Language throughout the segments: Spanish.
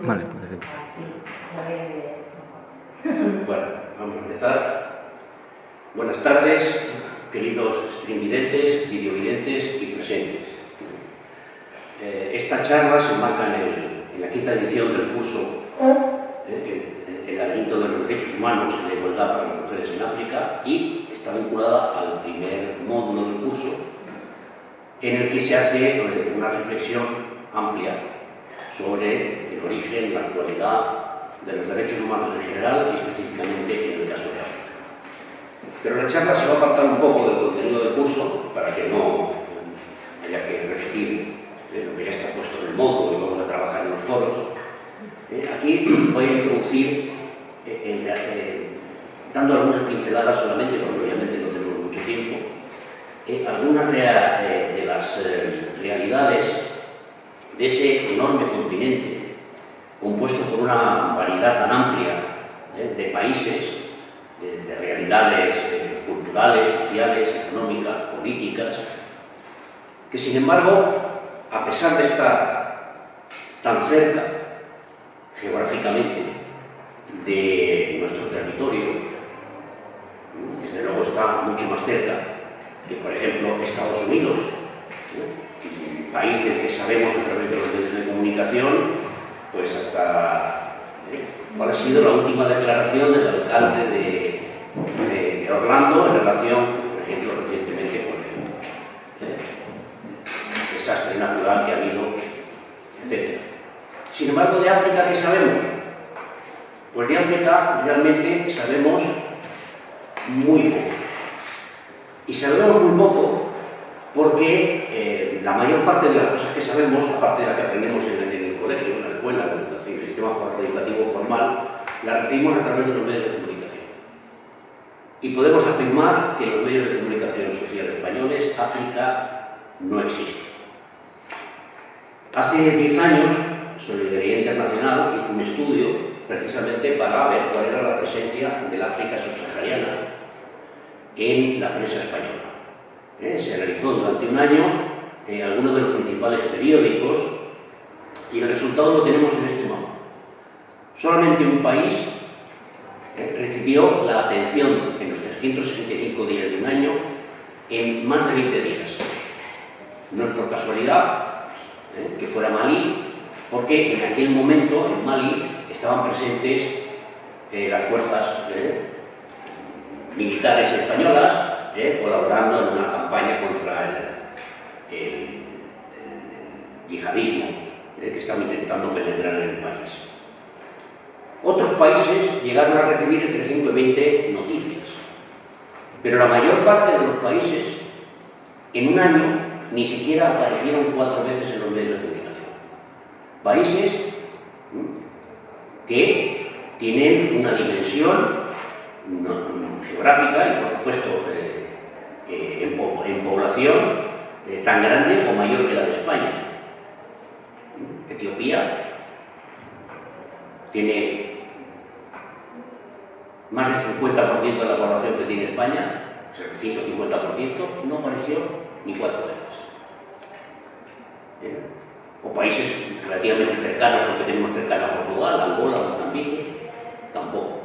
Vale, puedes empezar. Bueno, vamos a empezar. Buenas tardes, queridos streamvidentes, videovidentes y presentes. Esta charla se enmarca en la quinta edición del curso El laberinto de los derechos humanos y la igualdad para las mujeres en África, y está vinculada al primer módulo del curso, en el que se hace una reflexión amplia sobre el origen, la actualidad de los derechos humanos en general y específicamente en el caso de África. Pero la charla se va a apartar un poco del contenido del curso para que no haya que repetir lo que ya está puesto en el módulo y vamos a trabajar en los foros. Aquí voy a introducir, dando algunas pinceladas solamente, porque obviamente no tenemos mucho tiempo, algunas de las realidades de ese enorme continente compuesto por una variedad tan amplia de países, de realidades culturales, sociales, económicas, políticas, que sin embargo, a pesar de estar tan cerca geográficamente de nuestro territorio, desde luego está mucho más cerca que, por ejemplo, Estados Unidos, un país del que sabemos a través de los medios de comunicación, pues hasta cuál ha sido la última declaración del alcalde de Orlando en relación, por ejemplo, recientemente con el desastre natural que ha habido, etc. Sin embargo, de África, ¿qué sabemos? Pues de África realmente sabemos muy poco. Y sabemos muy poco porque la mayor parte de las cosas que sabemos, aparte de la que aprendemos en el colegio, en la escuela, en el sistema educativo formal, la recibimos a través de los medios de comunicación. Y podemos afirmar que en los medios de comunicación social españoles África no existe. Hace 10 años, Solidaridad Internacional hizo un estudio precisamente para ver cuál era la presencia del África subsahariana en la prensa española. Se realizó durante un año algunos de los principales periódicos y el resultado lo tenemos en este mapa. Solamente un país recibió la atención en los 365 días de un año en más de 20 días. No es por casualidad que fuera Malí, porque en aquel momento en Malí estaban presentes las fuerzas militares españolas colaborando en una campaña contra el yihadismo que estaba intentando penetrar en el país. Otros países llegaron a recibir entre 5 y 20 noticias, pero la mayor parte de los países en un año ni siquiera aparecieron 4 veces en los medios de comunicación. Países que tienen una dimensión geográfica y, por supuesto, en población tan grande o mayor que la de España. Etiopía tiene más del 50% de la población que tiene España, o sea, 150%, no apareció ni 4 veces. O países relativamente cercanos, porque tenemos cercano a Portugal, Angola, Mozambique, tampoco.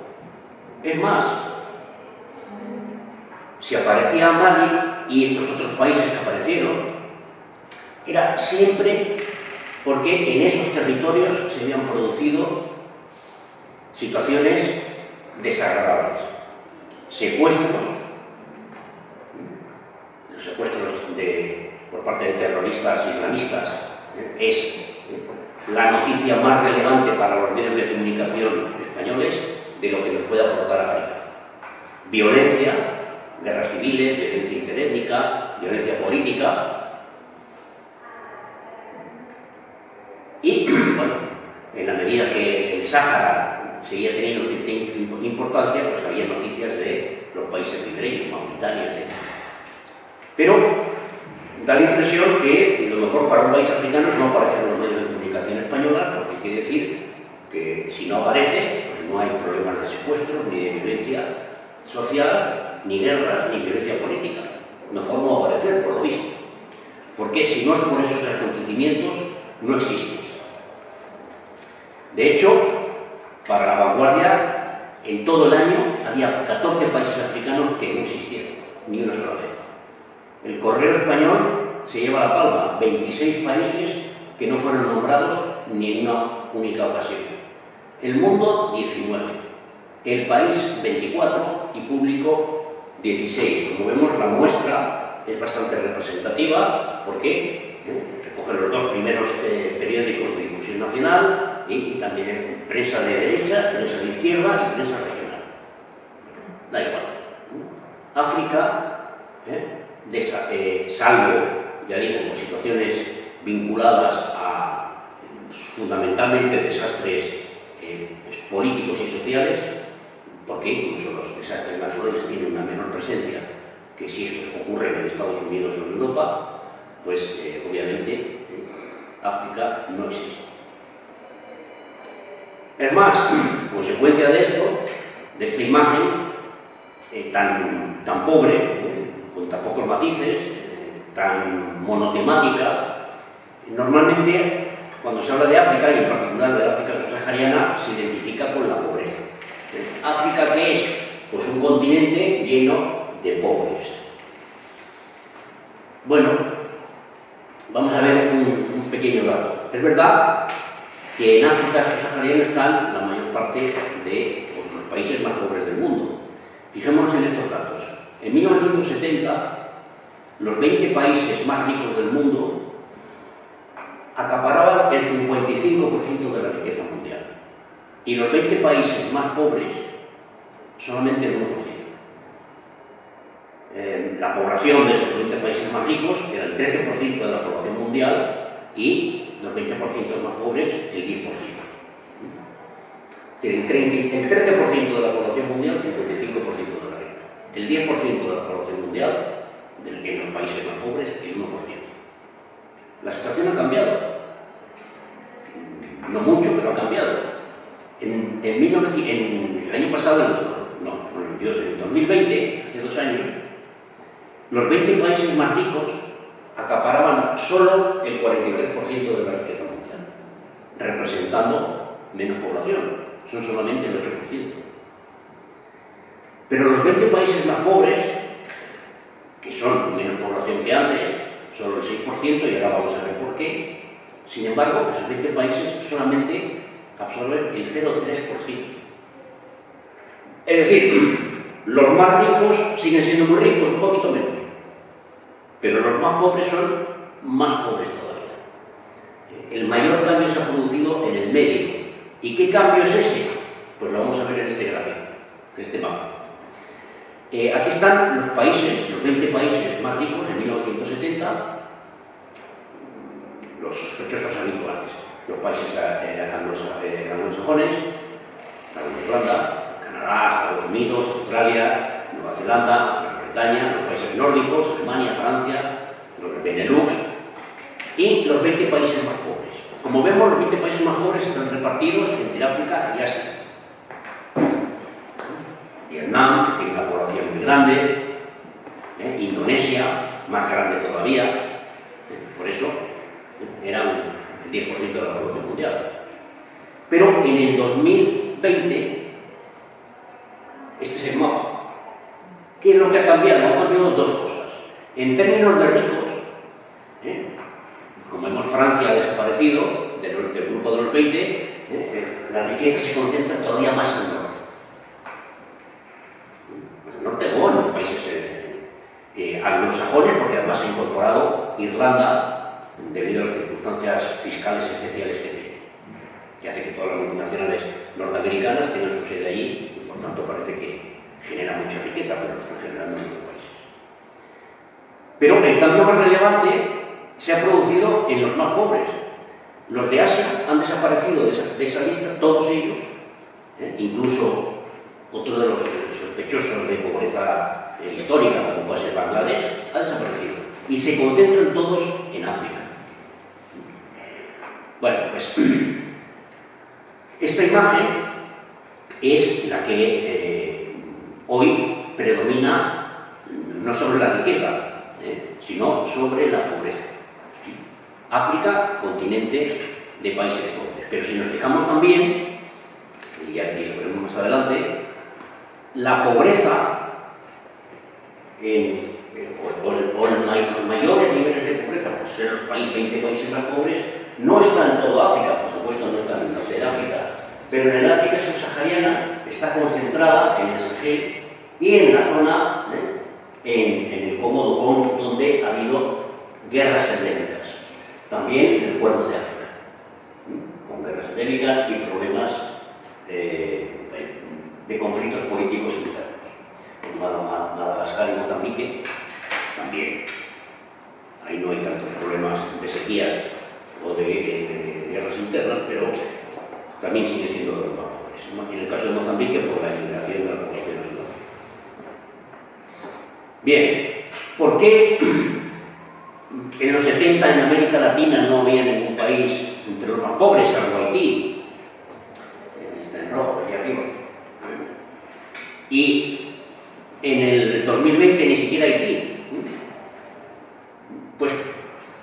Es más, si aparecía Mali y estos otros países que aparecieron, era siempre porque en esos territorios se habían producido situaciones desagradables, secuestros, los secuestros por parte de terroristas islamistas es la noticia más relevante para los medios de comunicación españoles de lo que nos puede aportar África. Violencia, guerras civiles, violencia interétnica, violencia política. Y, bueno, en la medida que el Sáhara seguía teniendo cierta importancia, pues había noticias de los países ribereños, Mauritania, etc. Pero da la impresión que lo mejor para un país africano no aparece en los medios de comunicación española, porque quiere decir que si no aparece, pues no hay problemas de secuestros, ni de violencia social, ni guerras, ni violencia política. Mejor no aparecer, por lo visto. Porque si no es por esos acontecimientos, no existe. De hecho, para la vanguardia, en todo el año había 14 países africanos que no existieron, ni una sola vez. El Correo Español se lleva la palma, 26 países que no fueron nombrados ni en una única ocasión. El mundo, 19. El país, 24 y público, 16. Como vemos, la muestra es bastante representativa porque recogen los dos primeros periódicos de difusión nacional y también prensa de derecha, prensa de izquierda y prensa regional. Da igual. África, salvo, ya digo, por situaciones vinculadas a fundamentalmente desastres políticos y sociales, porque incluso los desastres naturales tienen una menor presencia que si estos ocurren en Estados Unidos o en Europa, pues obviamente África no existe. Es más, consecuencia de esto, de esta imagen tan pobre, con tan pocos matices, tan monotemática, normalmente cuando se habla de África, y en particular de África subsahariana, se identifica con la pobreza. ¿África qué es? Pues un continente lleno de pobres. Bueno, vamos a ver un pequeño dato. Es verdad que en África subsahariana están la mayor parte de los países más pobres del mundo. Fijémonos en estos datos. En 1970, los 20 países más ricos del mundo acaparaban el 55% de la riqueza mundial. Y los 20 países más pobres, solamente el 1%. La población de esos 20 países más ricos era el 13% de la población mundial y los 20% más pobres el 10%. Es decir, el 13% de la población mundial, 55% de la renta. El 10% de la población mundial, en los países más pobres, el 1%. La situación ha cambiado. No mucho, pero ha cambiado. En el año pasado, en 2020, hace 2 años, los 20 países más ricos acaparaban solo el 43% de la riqueza mundial, representando menos población, son solamente el 8%. Pero los 20 países más pobres, que son menos población que antes, solo el 6%, y ahora vamos a ver por qué, sin embargo, esos 20 países solamente absorben el 0,3%. Es decir, los más ricos siguen siendo muy ricos, un poquito menos, pero los más pobres son más pobres todavía. El mayor cambio se ha producido en el medio. ¿Y qué cambio es ese? Pues lo vamos a ver en este gráfico, en este mapa. Aquí están los países, los 20 países más ricos en 1970, los sospechosos habituales, los países anglosajones, Irlanda, Canadá, Estados Unidos, Australia, Nueva Zelanda, Gran Bretaña, los países nórdicos, Alemania, Francia, los Benelux y los 20 países más pobres. Como vemos, los 20 países más pobres están repartidos entre África y Asia. Vietnam, que tiene una población muy grande, Indonesia, más grande todavía, por eso era el 10% de la población mundial. Pero en el 2020, este es el mapa. ¿Qué es lo que ha cambiado? Han cambiado 2 cosas. En términos de ricos, como vemos, Francia ha desaparecido del grupo de los 20, la riqueza se concentra todavía más al norte. Más al norte o en los países anglosajones, porque además se ha incorporado Irlanda debido a las circunstancias fiscales especiales que tiene, que hace que todas las multinacionales norteamericanas tengan su sede allí y por tanto parece que genera mucha riqueza, pero lo están generando en otros países. Pero el cambio más relevante se ha producido en los más pobres. Los de Asia han desaparecido de esa lista, todos ellos, incluso otro de los sospechosos de pobreza histórica, como puede ser Bangladesh, ha desaparecido. Y se concentran todos en África. Bueno, pues esta imagen es la que hoy predomina no sobre la riqueza, sino sobre la pobreza. África, continente de países pobres. Pero si nos fijamos también, y aquí lo veremos más adelante, la pobreza o los mayores niveles de pobreza, por ser los 20 países más pobres, no están en toda África, por supuesto no están en el norte de África, pero en el África subsahariana está concentrada en el Sahel y en la zona, en el Cómodo Con, donde ha habido guerras endémicas. También en el Cuerno de África, con guerras endémicas y problemas de conflictos políticos internos. En Madagascar y Mozambique también. Ahí no hay tantos problemas de sequías o de guerras internas, pero también sigue siendo de los más pobres. En el caso de Mozambique, por la inmigración de la población nacional. Bien, ¿por qué en los 70 en América Latina no había ningún país entre los más pobres, salvo Haití? Está en rojo, allá arriba. Y en el 2020 ni siquiera Haití. Pues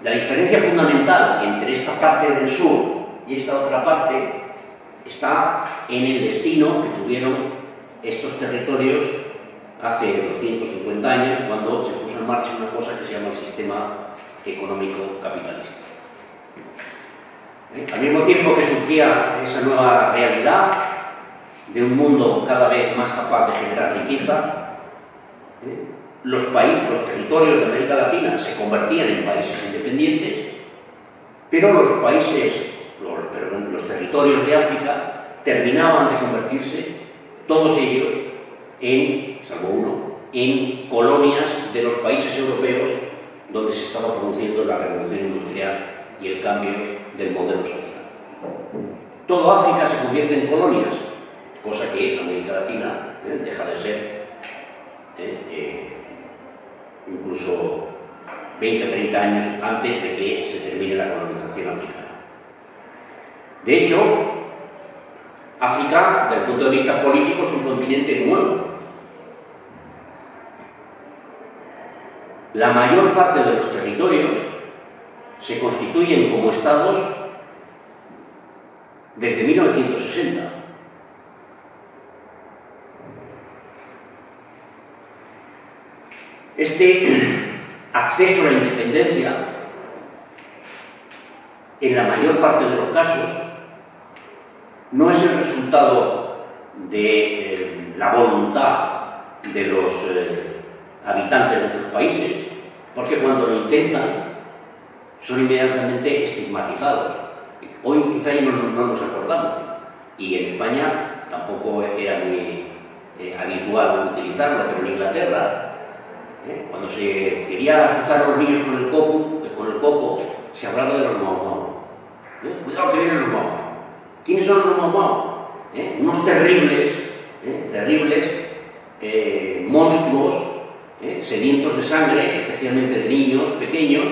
la diferencia fundamental entre esta parte del sur y esta otra parte está en el destino que tuvieron estos territorios hace 250 años, cuando se puso en marcha una cosa que se llama el sistema económico capitalista. Al mismo tiempo que surgía esa nueva realidad de un mundo cada vez más capaz de generar riqueza, los territorios de América Latina se convertían en países independientes, pero los territorios de África terminaban de convertirse, todos ellos, salvo uno, en colonias de los países europeos donde se estaba produciendo la revolución industrial y el cambio del modelo social. Todo África se convierte en colonias, cosa que América Latina deja de ser incluso 20 o 30 años antes de que se termine la colonización africana. De hecho, África, desde el punto de vista político, es un continente nuevo. La mayor parte de los territorios se constituyen como estados desde 1960. Este acceso a la independencia, en la mayor parte de los casos, no es el resultado de la voluntad de los habitantes de estos países, porque cuando lo intentan son inmediatamente estigmatizados. Hoy quizá ya no nos acordamos, y en España tampoco era muy habitual utilizarlo, pero en Inglaterra, cuando se quería asustar a los niños con el coco, se hablaba de los mau-mau. Cuidado que vienen los mau-mau. ¿Quiénes son los mau-mau? Unos terribles monstruos, sedientos de sangre, especialmente de niños pequeños,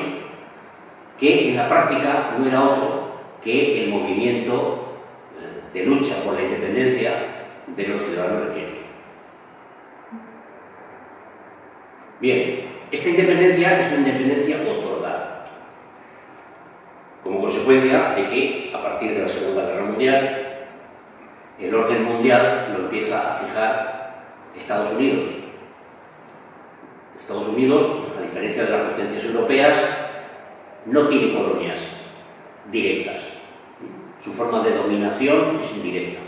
que en la práctica no era otro que el movimiento de lucha por la independencia de los ciudadanos de Kenia. Bien, esta independencia es una independencia otorgada, como consecuencia de que, a partir de la Segunda Guerra Mundial, el orden mundial lo empieza a fijar Estados Unidos. Estados Unidos, a diferencia de las potencias europeas, no tiene colonias directas. Su forma de dominación es indirecta.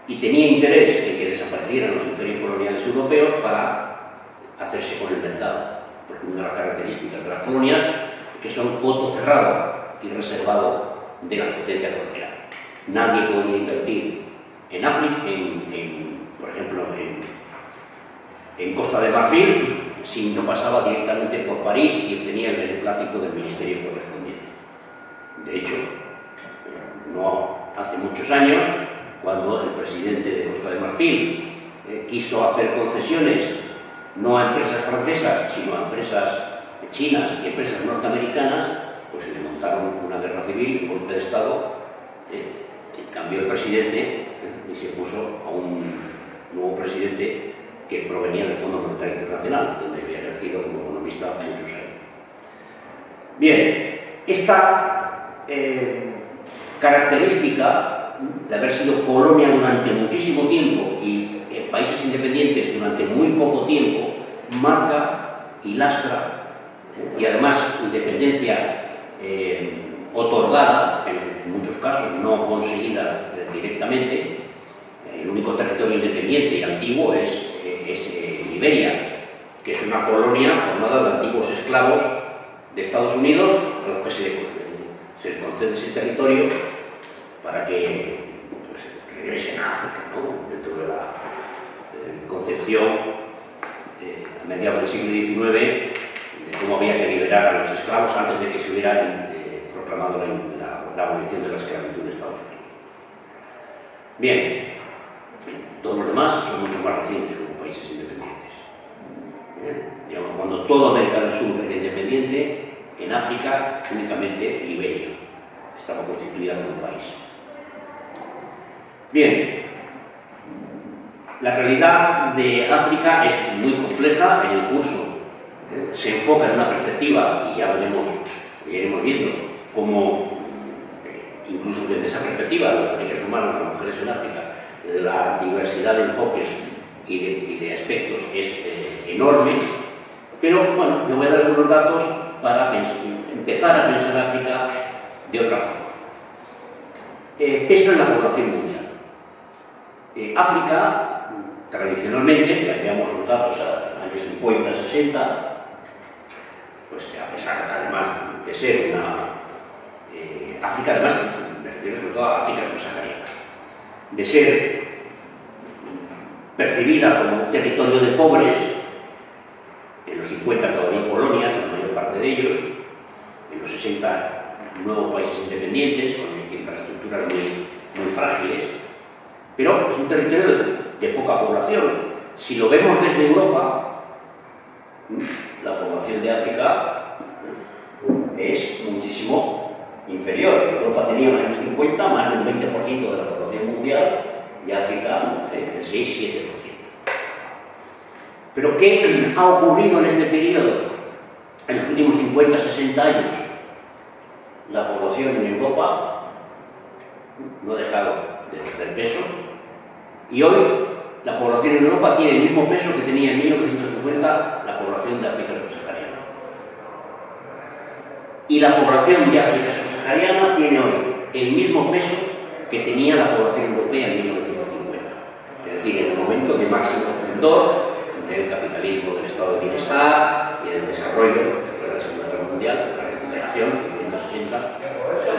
Y tenía interés en que desaparecieran los imperios coloniales europeos para hacerse con el mercado, porque una de las características de las colonias es que son coto cerrado y reservado de la potencia colonial. Nadie podía invertir en África, por ejemplo, en Costa de Marfil, si no pasaba directamente por París y obtenía el beneplácito del ministerio correspondiente. De hecho, no hace muchos años, cuando el presidente de Costa de Marfil quiso hacer concesiones no a empresas francesas, sino a empresas chinas y empresas norteamericanas, pues se le montaron una guerra civil, un golpe de Estado, cambió el presidente y se puso a un nuevo presidente que provenía del Fondo Monetario Internacional, donde había ejercido como economista muchos años. Bien, esta característica de haber sido colonia durante muchísimo tiempo y países independientes durante muy poco tiempo, marca y lastra, y además independencia otorgada, en muchos casos no conseguida directamente. El único territorio independiente y antiguo es Liberia, que es una colonia formada de antiguos esclavos de Estados Unidos, a los que se les concede ese territorio para que pues, regresen a África, ¿no? Dentro de la concepción a mediados del siglo XIX de cómo había que liberar a los esclavos antes de que se hubiera proclamado la abolición de la esclavitud en Estados Unidos. Bien, todos los demás son mucho más recientes como países independientes. Digamos, cuando toda América del Sur era independiente, en África únicamente Liberia estaba constituida como un país. Bien, la realidad de África es muy compleja. En el curso se enfoca en una perspectiva, y ya iremos viendo cómo, incluso desde esa perspectiva, los derechos humanos de las mujeres en África, la diversidad de enfoques y de aspectos es enorme. Pero bueno, yo voy a dar algunos datos para empezar a pensar África de otra forma. Peso en la población mundial. África, tradicionalmente, ya veamos los datos a años 50, 60, pues a pesar, además de ser África, además, me refiero sobre todo a África subsahariana, de ser percibida como un territorio de pobres, en los 50 todavía colonias, la mayor parte de ellos, en los 60 nuevos países independientes, con infraestructuras muy frágiles, pero es un territorio de poca población. Si lo vemos desde Europa, la población de África es muchísimo inferior. Europa tenía en los años 50 más del 20% de la población mundial y África el 6-7%. Pero ¿qué ha ocurrido en este periodo? En los últimos 50-60 años, la población en Europa no ha dejado de perder peso, y hoy la población en Europa tiene el mismo peso que tenía en 1950 la población de África subsahariana. Y la población de África subsahariana tiene hoy el mismo peso que tenía la población europea en 1950. Es decir, en el momento de máximo esplendor del capitalismo, del estado de bienestar y del desarrollo después de la Segunda Guerra Mundial, la recuperación 50-60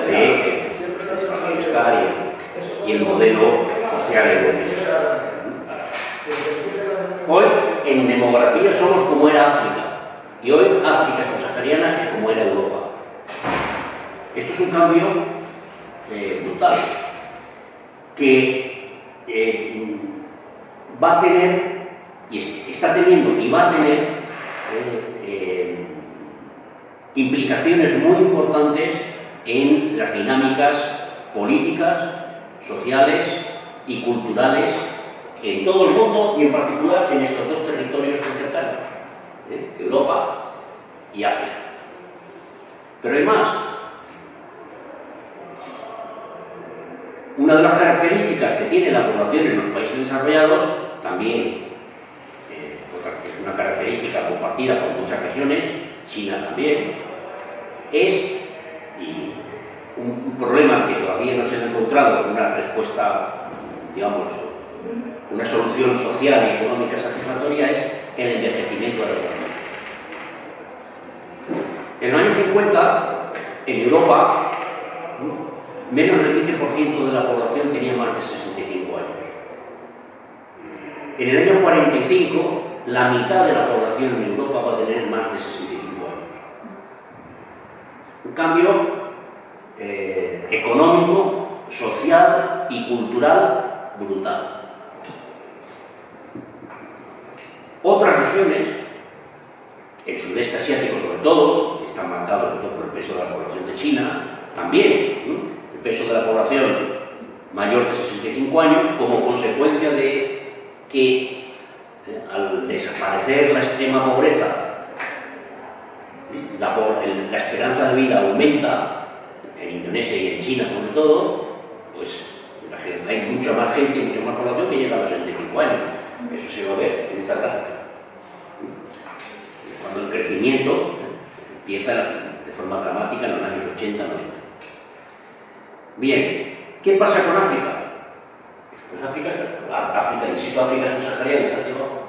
del estado de bienestar y el modelo social europeo. Hoy en demografía somos como era África, y hoy África subsahariana es como era Europa. Esto es un cambio brutal que va a tener, y está teniendo y va a tener implicaciones muy importantes en las dinámicas políticas, sociales y culturales en todo el mundo, y en particular en estos dos territorios cercanos, Europa y África. Pero hay más. Una de las características que tiene la población en los países desarrollados, también es una característica compartida con muchas regiones, China también, es, y un problema que todavía no se ha encontrado una respuesta, digamos, una solución social y económica satisfactoria, es el envejecimiento de la población. En los años 50, en Europa, menos del 15% de la población tenía más de 65 años. En el año 45, la mitad de la población en Europa va a tener más de 65 años. Un cambio económico, social y cultural brutal. Otras regiones, el sudeste asiático sobre todo, que están marcados sobre todo por el peso de la población de China, también, el peso de la población mayor de 65 años, como consecuencia de que al desaparecer la extrema pobreza, la esperanza de vida aumenta en Indonesia y en China sobre todo, pues hay mucha más gente, mucha más población que llega a los 65 años. Eso se va a ver en esta gráfica. Cuando el crecimiento empieza de forma dramática en los años 80-90. Bien, ¿qué pasa con África? Pues África, insisto, África subsahariana está aquí abajo.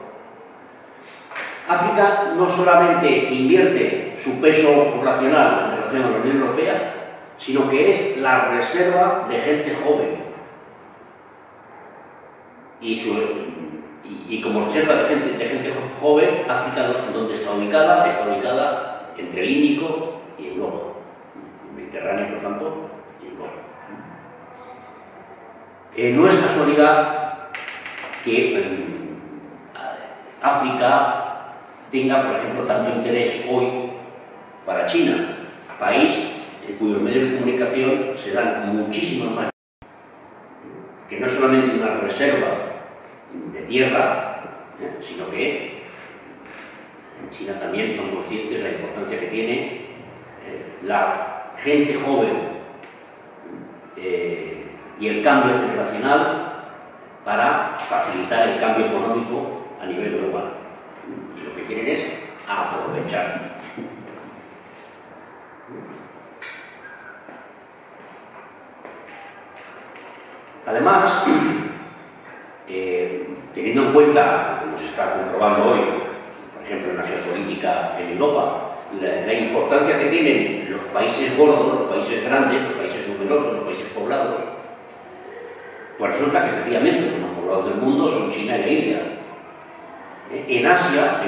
África no solamente invierte su peso poblacional en relación a la Unión Europea, sino que es la reserva de gente joven. Y como reserva de gente joven, África, ¿dónde está ubicada? Está ubicada entre el Índico y Europa. El Mediterráneo, por tanto, y Europa. No es casualidad que África tenga, por ejemplo, tanto interés hoy para China, país en cuyos medios de comunicación se dan muchísimas más, que no es solamente una reserva de tierra, sino que en China también son conscientes de la importancia que tiene la gente joven y el cambio generacional para facilitar el cambio económico a nivel global. Y lo que quieren es aprovechar. Además, teniendo en cuenta, como se está comprobando hoy, por ejemplo en la geopolítica en Europa, la importancia que tienen los países gordos, los países grandes, los países numerosos, los países poblados, pues resulta que efectivamente los más poblados del mundo son China y la India. En Asia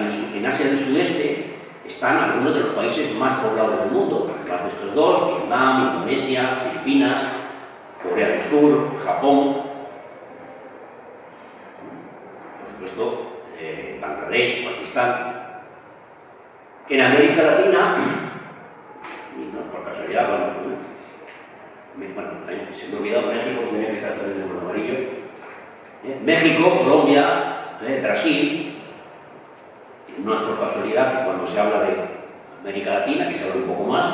del Sudeste, están algunos de los países más poblados del mundo, además de estos dos: Vietnam, Indonesia, Filipinas, Corea del Sur, Japón, por supuesto, Bangladesh, Pakistán. En América Latina, y no es por casualidad, se me ha olvidado México, tenía que estar también en el amarillo. México, Colombia, Brasil. No es por casualidad que cuando se habla de América Latina, que se habla un poco más,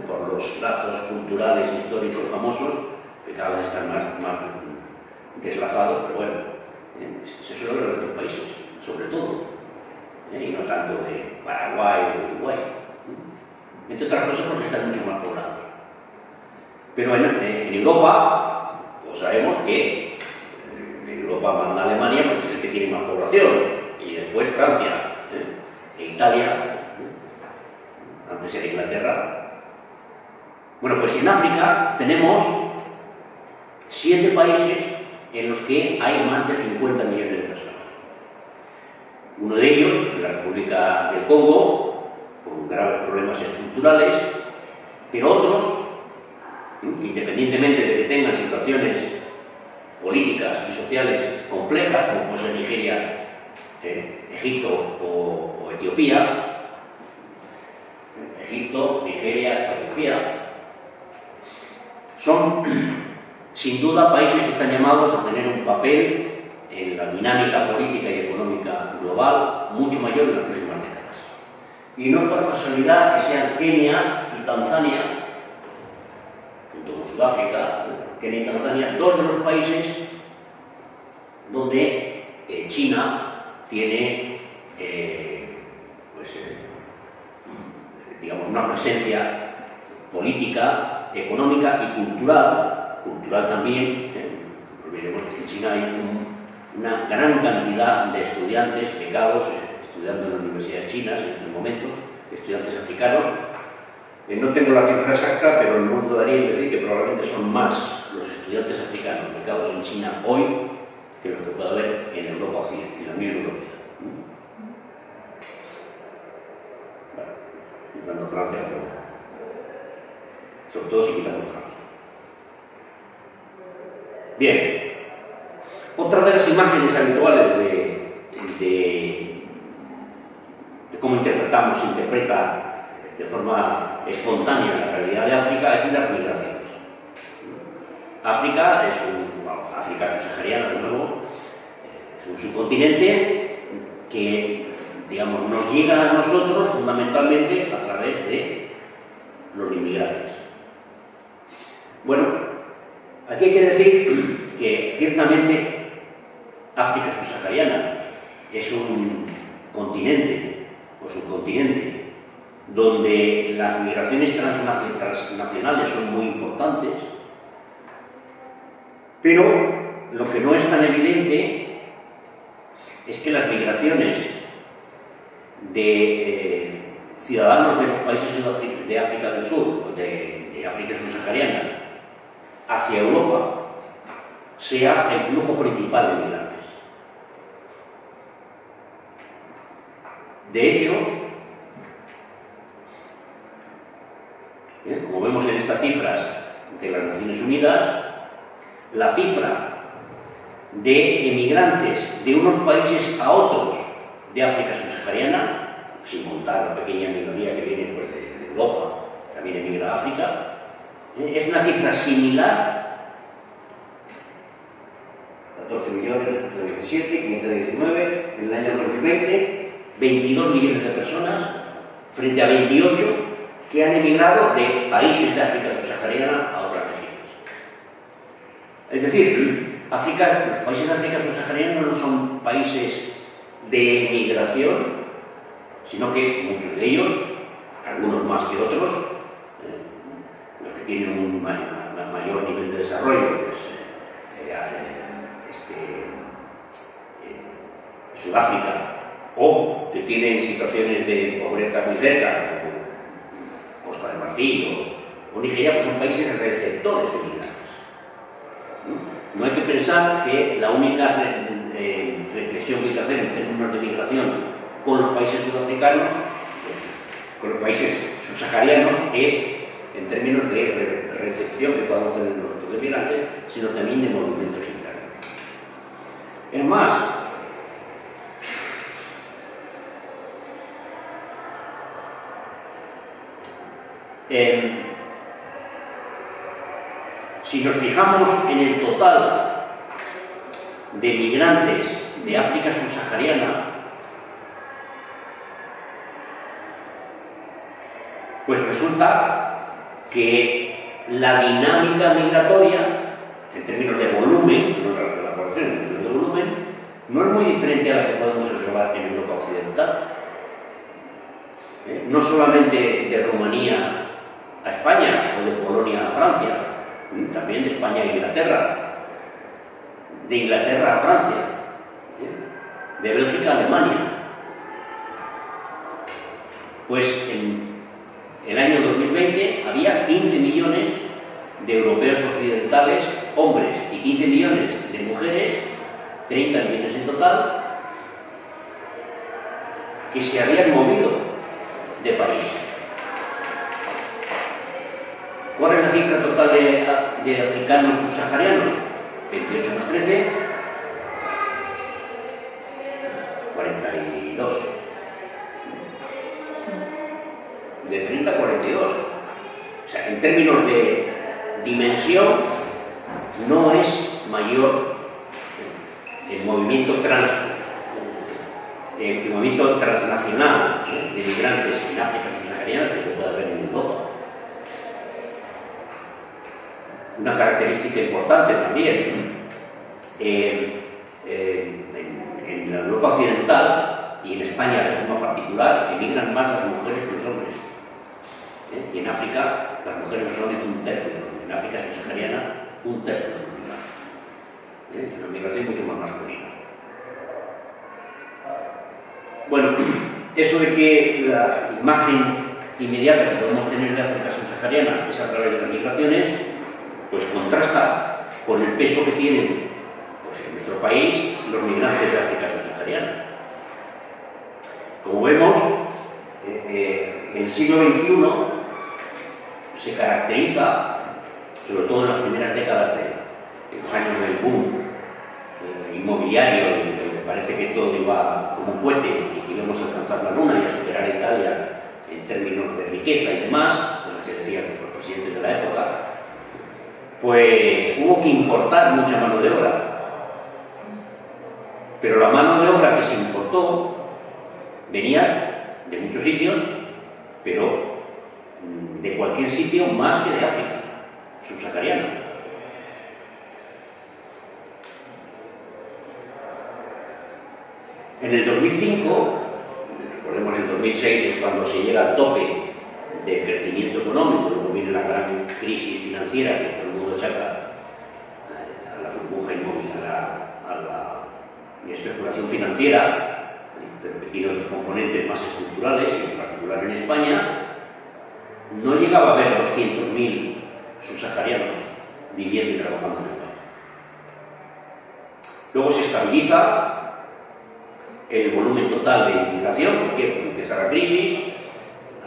por los lazos culturales e históricos famosos, que cada vez están más deslazados, pero bueno, se suele hablar de otros países, sobre todo, y no tanto de Paraguay o Uruguay, entre otras cosas porque están mucho más poblados. Pero en Europa, pues sabemos que en Europa manda Alemania porque es el que tiene más población, y después Francia e Italia, antes era Inglaterra. Bueno, pues en África tenemos 7 países en los que hay más de 50 millones de personas. Uno de ellos, la República del Congo, con graves problemas estructurales, pero otros, que independientemente de que tengan situaciones políticas y sociales complejas, como puede ser Nigeria, Egipto o Etiopía, Egipto, Nigeria, Etiopía, son sin duda países que están llamados a tener un papel en la dinámica política y económica global mucho mayor en las próximas décadas. Y no es por casualidad que sean Kenia y Tanzania, junto con Sudáfrica, Kenia y Tanzania, dos de los países donde China tiene digamos, una presencia política, económica y cultural también. No olvidemos que en China hay una gran cantidad de estudiantes becados estudiando en las universidades chinas en estos momentos, estudiantes africanos. No tengo la cifra exacta, pero no dudaría en decir que probablemente son más los estudiantes africanos becados en China hoy que lo que puede haber en Europa Occidental, en la Unión Europea. Bueno, quitando Francia, pero sobre todo si quitamos Francia. Bien, otra de las imágenes habituales de cómo se interpreta de forma espontánea la realidad de África es en las migraciones. África es África subsahariana, de nuevo, es un subcontinente que, digamos, nos llega a nosotros fundamentalmente a través de los inmigrantes. Bueno, aquí hay que decir que ciertamente África subsahariana es un continente o subcontinente donde las migraciones transnacionales son muy importantes, pero lo que no es tan evidente es que las migraciones de ciudadanos de los países de África del Sur, de África subsahariana, hacia Europa, sea el flujo principal de migrantes. De hecho, como vemos en estas cifras de las Naciones Unidas, la cifra de emigrantes de unos países a otros de África subsahariana, sin contar la pequeña minoría que viene pues, de Europa, también emigra a África, es una cifra similar, 14 millones de 17, 15 de 19, en el año 2020, 22 millones de personas frente a 28 que han emigrado de países de África subsahariana a otras regiones. Es decir, los países de África subsahariana no son países de emigración, sino que muchos de ellos, algunos más que otros, los que tienen un mayor nivel de desarrollo, pues, Sudáfrica, o que tienen situaciones de pobreza muy cerca, como Costa de Marfil o Nigeria, pues son países receptores de migrantes. No hay que pensar que la única reflexión que hay que hacer en términos de migración con los países sudafricanos, con los países subsaharianos, es en términos de recepción que podamos tener nosotros de migrantes, sino también de movimientos internos. Es más, si nos fijamos en el total de migrantes de África subsahariana, pues resulta que la dinámica migratoria, en términos de volumen, no en relación a la población, en términos de volumen, no es muy diferente a la que podemos observar en Europa Occidental. No solamente de Rumanía a España o de Polonia a Francia, también de España a Inglaterra, de Inglaterra a Francia, de Bélgica a Alemania. Pues en el año 2020 había 15 millones de europeos occidentales, hombres, y 15 millones de mujeres, 30 millones en total, que se habían movido de país. ¿Cuál es la cifra total de africanos subsaharianos? 28 más 13, 42. De 30 a 42. O sea, en términos de dimensión, no es mayor el movimiento transnacional de migrantes en África subsahariana que puede haber en Europa. Una característica importante también, en la Europa occidental y en España de forma particular, emigran más las mujeres que los hombres. Y en África las mujeres son un tercio, en África subsahariana un tercio de los migrantes. Es una migración mucho más masculina. Bueno, eso de que la imagen inmediata que podemos tener de África subsahariana es a través de las migraciones, pues contrasta con el peso que tienen pues, en nuestro país los migrantes de África subsahariana. Como vemos, el siglo XXI se caracteriza, sobre todo en las primeras décadas de los años del boom inmobiliario, y donde parece que todo iba como un cohete y que íbamos a alcanzar la luna y a superar a Italia en términos de riqueza y demás, cosa que decían los presidentes de la época, pues hubo que importar mucha mano de obra. Pero la mano de obra que se importó venía de muchos sitios, pero de cualquier sitio más que de África. subsahariana. En el 2005, recordemos el 2006 es cuando se llega al tope del crecimiento económico, luego viene la gran crisis financiera que todo el mundo achaca a la burbuja inmobiliaria, a la especulación financiera, pero que tiene otros componentes más estructurales, y en particular en España, no llegaba a haber 200.000 subsaharianos viviendo y trabajando en España. Luego se estabiliza el volumen total de inmigración, porque empieza la crisis.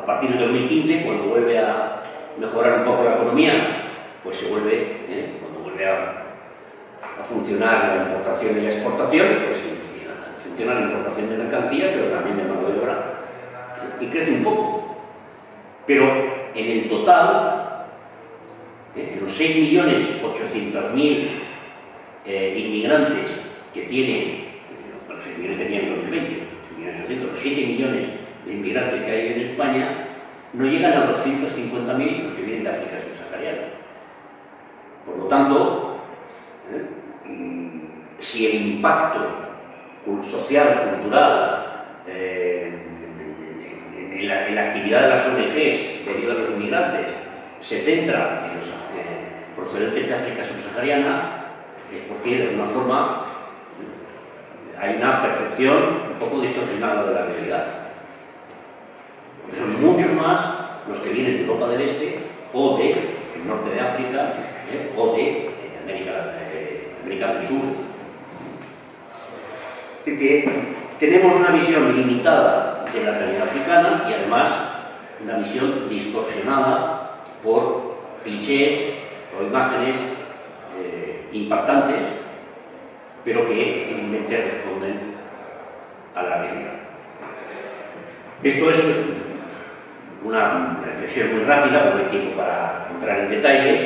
A partir del 2015, cuando vuelve a mejorar un poco la economía, pues se vuelve, cuando vuelve a funcionar la importación y la exportación, pues funciona la importación de mercancía, pero también de mano de obra, y crece un poco. Pero en el total, en los 6.800.000 inmigrantes que tiene, los 6 millones tenían en 2020, 6.800.000, los 7 millones de inmigrantes que hay en España, no llegan a 250.000 los que vienen de África subsahariana. Por lo tanto, si el impacto social, cultural, en la actividad de las ONGs debido a los inmigrantes se centra en los procedentes de África subsahariana, es porque de alguna forma hay una percepción un poco distorsionada de la realidad. Porque son muchos más los que vienen de Europa del Este o del norte de África o de América del Sur. Es decir, que tenemos una visión limitada de la realidad africana y además una visión distorsionada por clichés o imágenes impactantes, pero que difícilmente responden a la realidad. Esto es una reflexión muy rápida, no hay tiempo para entrar en detalles,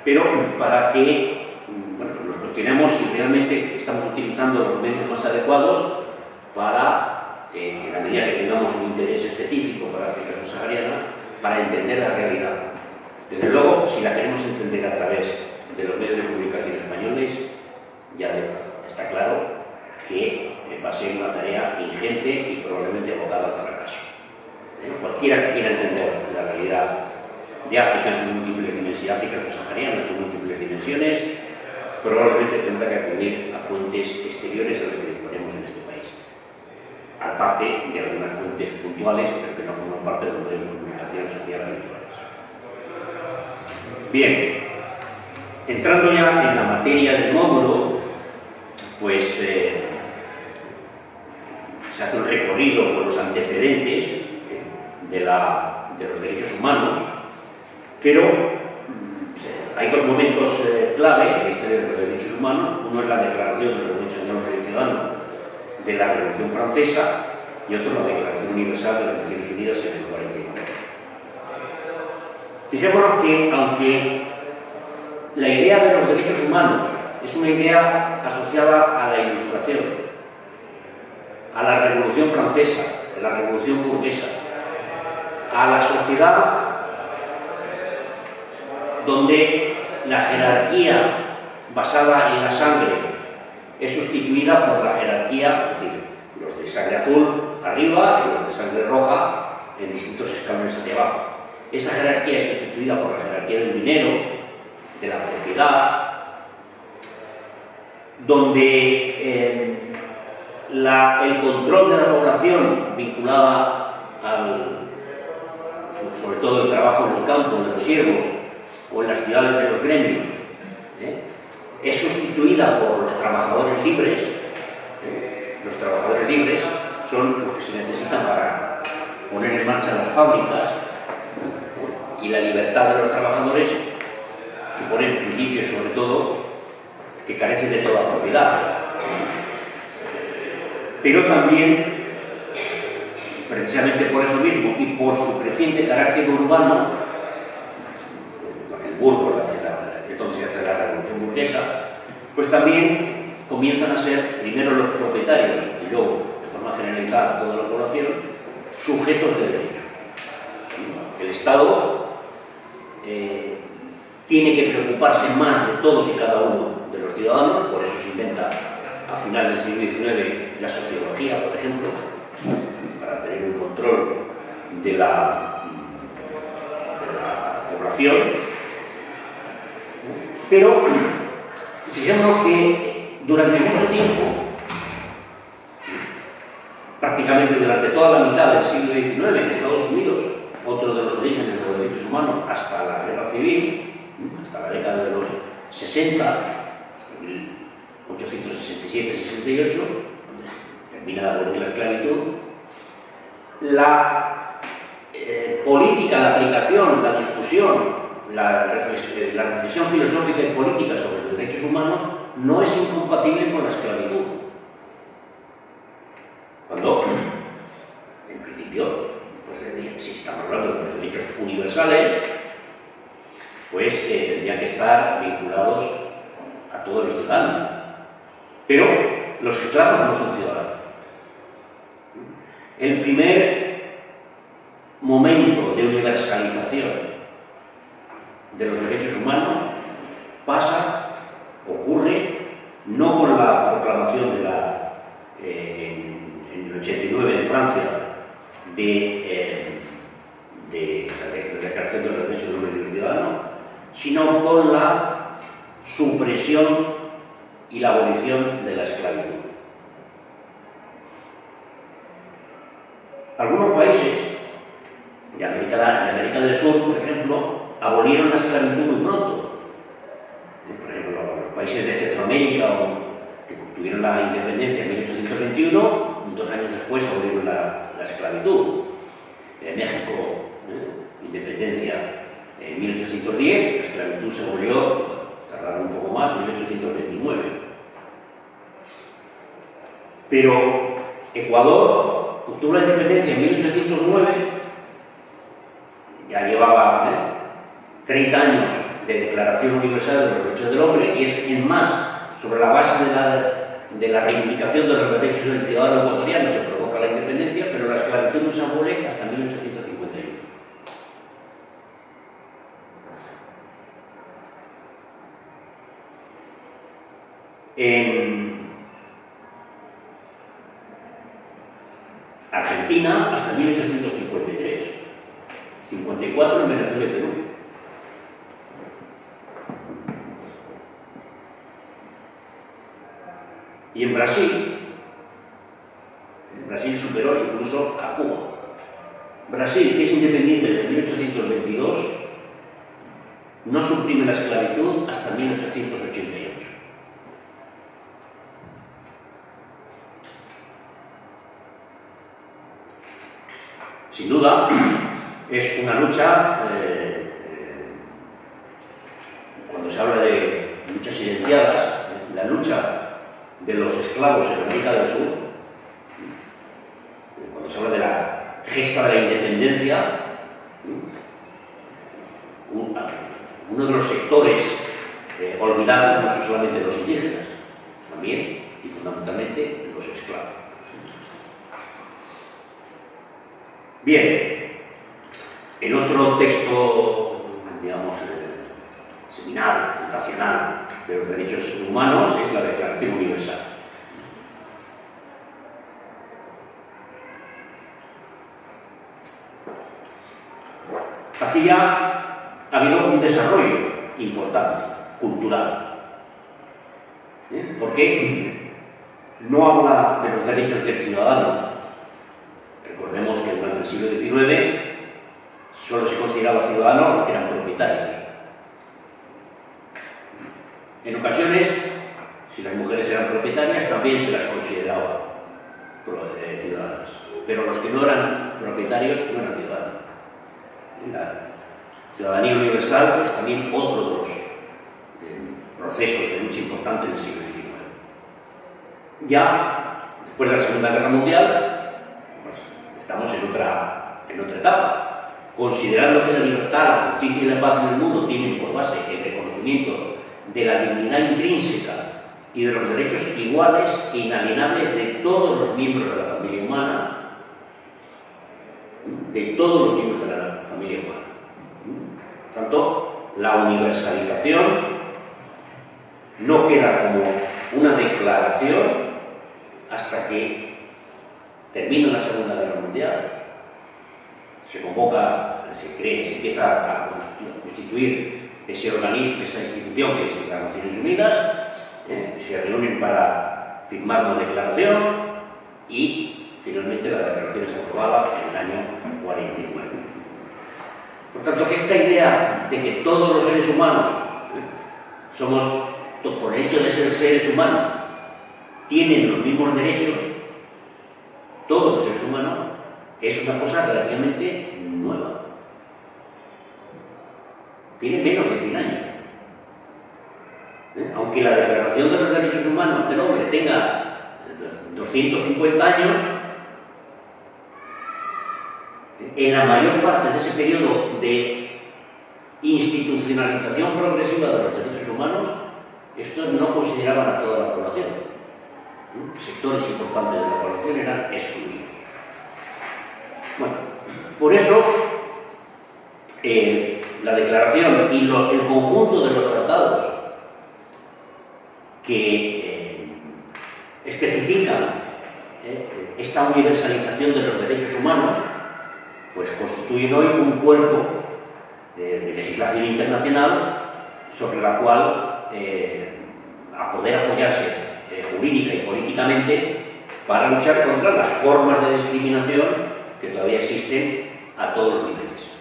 pero para que nos cuestionemos si realmente estamos utilizando los medios más adecuados para, en la medida que tengamos un interés específico para África subsahariana, para entender la realidad. Desde luego, si la queremos entender a través de los medios de comunicación españoles, ya está claro que va a ser una tarea ingente y probablemente abocada al fracaso. Cualquiera que quiera entender la realidad de África en sus múltiples dimensiones, África subsahariana en sus múltiples dimensiones, probablemente tendrá que acudir a fuentes exteriores a las que disponemos en este país. Aparte de algunas fuentes puntuales, pero que no forman parte de los medios de comunicación social habituales. Bien, entrando ya en la materia del módulo, pues se hace un recorrido por los antecedentes de los derechos humanos, pero hay dos momentos clave en la historia de los derechos humanos. Uno es la Declaración de los Derechos del Hombre y Ciudadano de la Revolución Francesa y otro la Declaración Universal de las Naciones Unidas en el 49. Fijémonos que, aunque la idea de los derechos humanos es una idea asociada a la Ilustración, a la Revolución Francesa, a la Revolución Burguesa, a la sociedad donde la jerarquía basada en la sangre es sustituida por la jerarquía, es decir, los de sangre azul arriba y los de sangre roja en distintos escalones hacia abajo. Esa jerarquía es sustituida por la jerarquía del dinero, de la propiedad, donde el control de la población vinculada sobre todo el trabajo en el campo, de los siervos o en las ciudades de los gremios, es sustituida por los trabajadores libres. Los trabajadores libres son lo que se necesitan para poner en marcha las fábricas, y la libertad de los trabajadores supone en principio, sobre todo, que carecen de toda propiedad. Pero también, precisamente por eso mismo y por su creciente carácter urbano, con el burgo, entonces se hace la revolución burguesa, pues también comienzan a ser primero los propietarios y luego, de forma generalizada, toda la población, sujetos de derecho. El Estado tiene que preocuparse más de todos y cada uno de los ciudadanos, por eso se inventa a finales del siglo XIX la sociología, por ejemplo, para tener un control de la población. Pero fijémonos que durante mucho tiempo, prácticamente durante toda la mitad del siglo XIX en Estados Unidos, otro de los orígenes de los derechos humanos, hasta la guerra civil, hasta la década de los 60, hasta 1867-68, donde se termina de abolir la esclavitud, la política, la aplicación, la discusión, la reflexión filosófica y política sobre los derechos humanos no es incompatible con la esclavitud. Cuando, en principio, pues, si estamos hablando de los derechos universales, pues tendrían que estar vinculados a todos los ciudadanos. Pero los esclavos no son ciudadanos. El primer momento de universalización de los derechos humanos ocurre no con la proclamación en el 89 en Francia de la Declaración de los Derechos del Hombre y del Ciudadano, sino con la supresión y la abolición de la esclavitud. Algunos países de América del Sur, por ejemplo, abolieron la esclavitud muy pronto. Por ejemplo, los países de Centroamérica, que obtuvieron la independencia en 1821, 2 años después abolieron la esclavitud. México, independencia en 1810, la esclavitud se abolió, tardaron un poco más, en 1829. Pero Ecuador obtuvo la independencia en 1809, ya llevaba 30 años de Declaración Universal de los Derechos del Hombre, y es en más sobre la base de la reivindicación de los derechos del ciudadano ecuatoriano se provoca la independencia, pero la esclavitud no se abole hasta 1851. En Argentina hasta 1853, 54 en Venezuela y Perú. Y en Brasil superó incluso a Cuba. Brasil, que es independiente desde 1822, no suprime la esclavitud hasta 1888. Sin duda, es una lucha, cuando se habla de luchas silenciadas, la lucha de los esclavos en América del Sur, cuando se habla de la gesta de la independencia, uno de los sectores olvidados no son solamente los indígenas, también y fundamentalmente los esclavos. Bien, en otro texto, digamos, seminal, fundacional de los derechos humanos es la Declaración Universal. Aquí ya ha habido un desarrollo importante, cultural. Porque no habla de los derechos del ciudadano. Recordemos que durante el siglo XIX solo se consideraba ciudadanos a los que eran propietarios. En ocasiones, si las mujeres eran propietarias, también se las consideraba ciudadanas. Pero los que no eran propietarios no eran ciudadanos. La ciudadanía universal es también otro de los procesos de lucha importante en el siglo XIX. Ya, después de la Segunda Guerra Mundial, pues, estamos en otra etapa, considerando que la libertad, la justicia y la paz en el mundo tienen por base el reconocimiento de la dignidad intrínseca y de los derechos iguales e inalienables de todos los miembros de la familia humana, de todos los miembros de la familia humana. Por tanto, la universalización no queda como una declaración hasta que termina la Segunda Guerra Mundial. Se convoca, se empieza a constituir ese organismo, esa institución que es las Naciones Unidas, se reúnen para firmar una declaración y finalmente la declaración es aprobada en el año 49. Por tanto, que esta idea de que todos los seres humanos somos, por el hecho de ser seres humanos, tienen los mismos derechos, todos los seres humanos, es una cosa relativamente nueva. Tiene menos de 100 años. Aunque la Declaración de los Derechos Humanos del Hombre tenga 250 años, en la mayor parte de ese periodo de institucionalización progresiva de los derechos humanos, estos no consideraban a toda la población. Sectores importantes de la población eran excluidos. Bueno, por eso la declaración y el conjunto de los tratados que especifican esta universalización de los derechos humanos, pues constituyen hoy un cuerpo de legislación internacional sobre la cual poder apoyarse jurídica y políticamente para luchar contra las formas de discriminación que todavía existen a todos los niveles.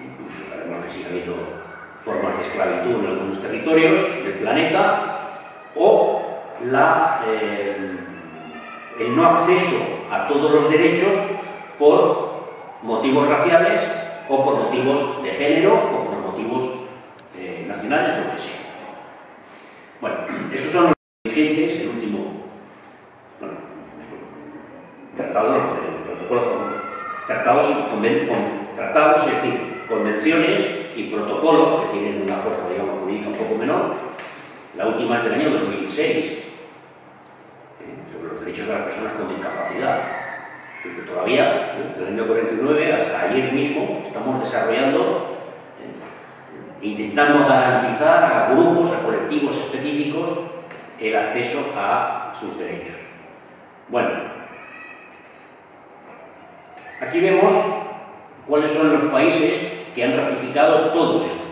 Incluso sabemos que sigue habiendo formas de esclavitud en algunos territorios del planeta, o el no acceso a todos los derechos por motivos raciales o por motivos de género o por motivos nacionales o lo que sea. Bueno, estos son los vigentes, el último tratado, tratados, es decir, convenciones y protocolos que tienen una fuerza, digamos, jurídica un poco menor. La última es del año 2006, sobre los derechos de las personas con discapacidad. Que todavía, desde el año 49 hasta ayer mismo, estamos desarrollando, intentando garantizar a grupos, a colectivos específicos, el acceso a sus derechos. Bueno, aquí vemos cuáles son los países que han ratificado todos estos.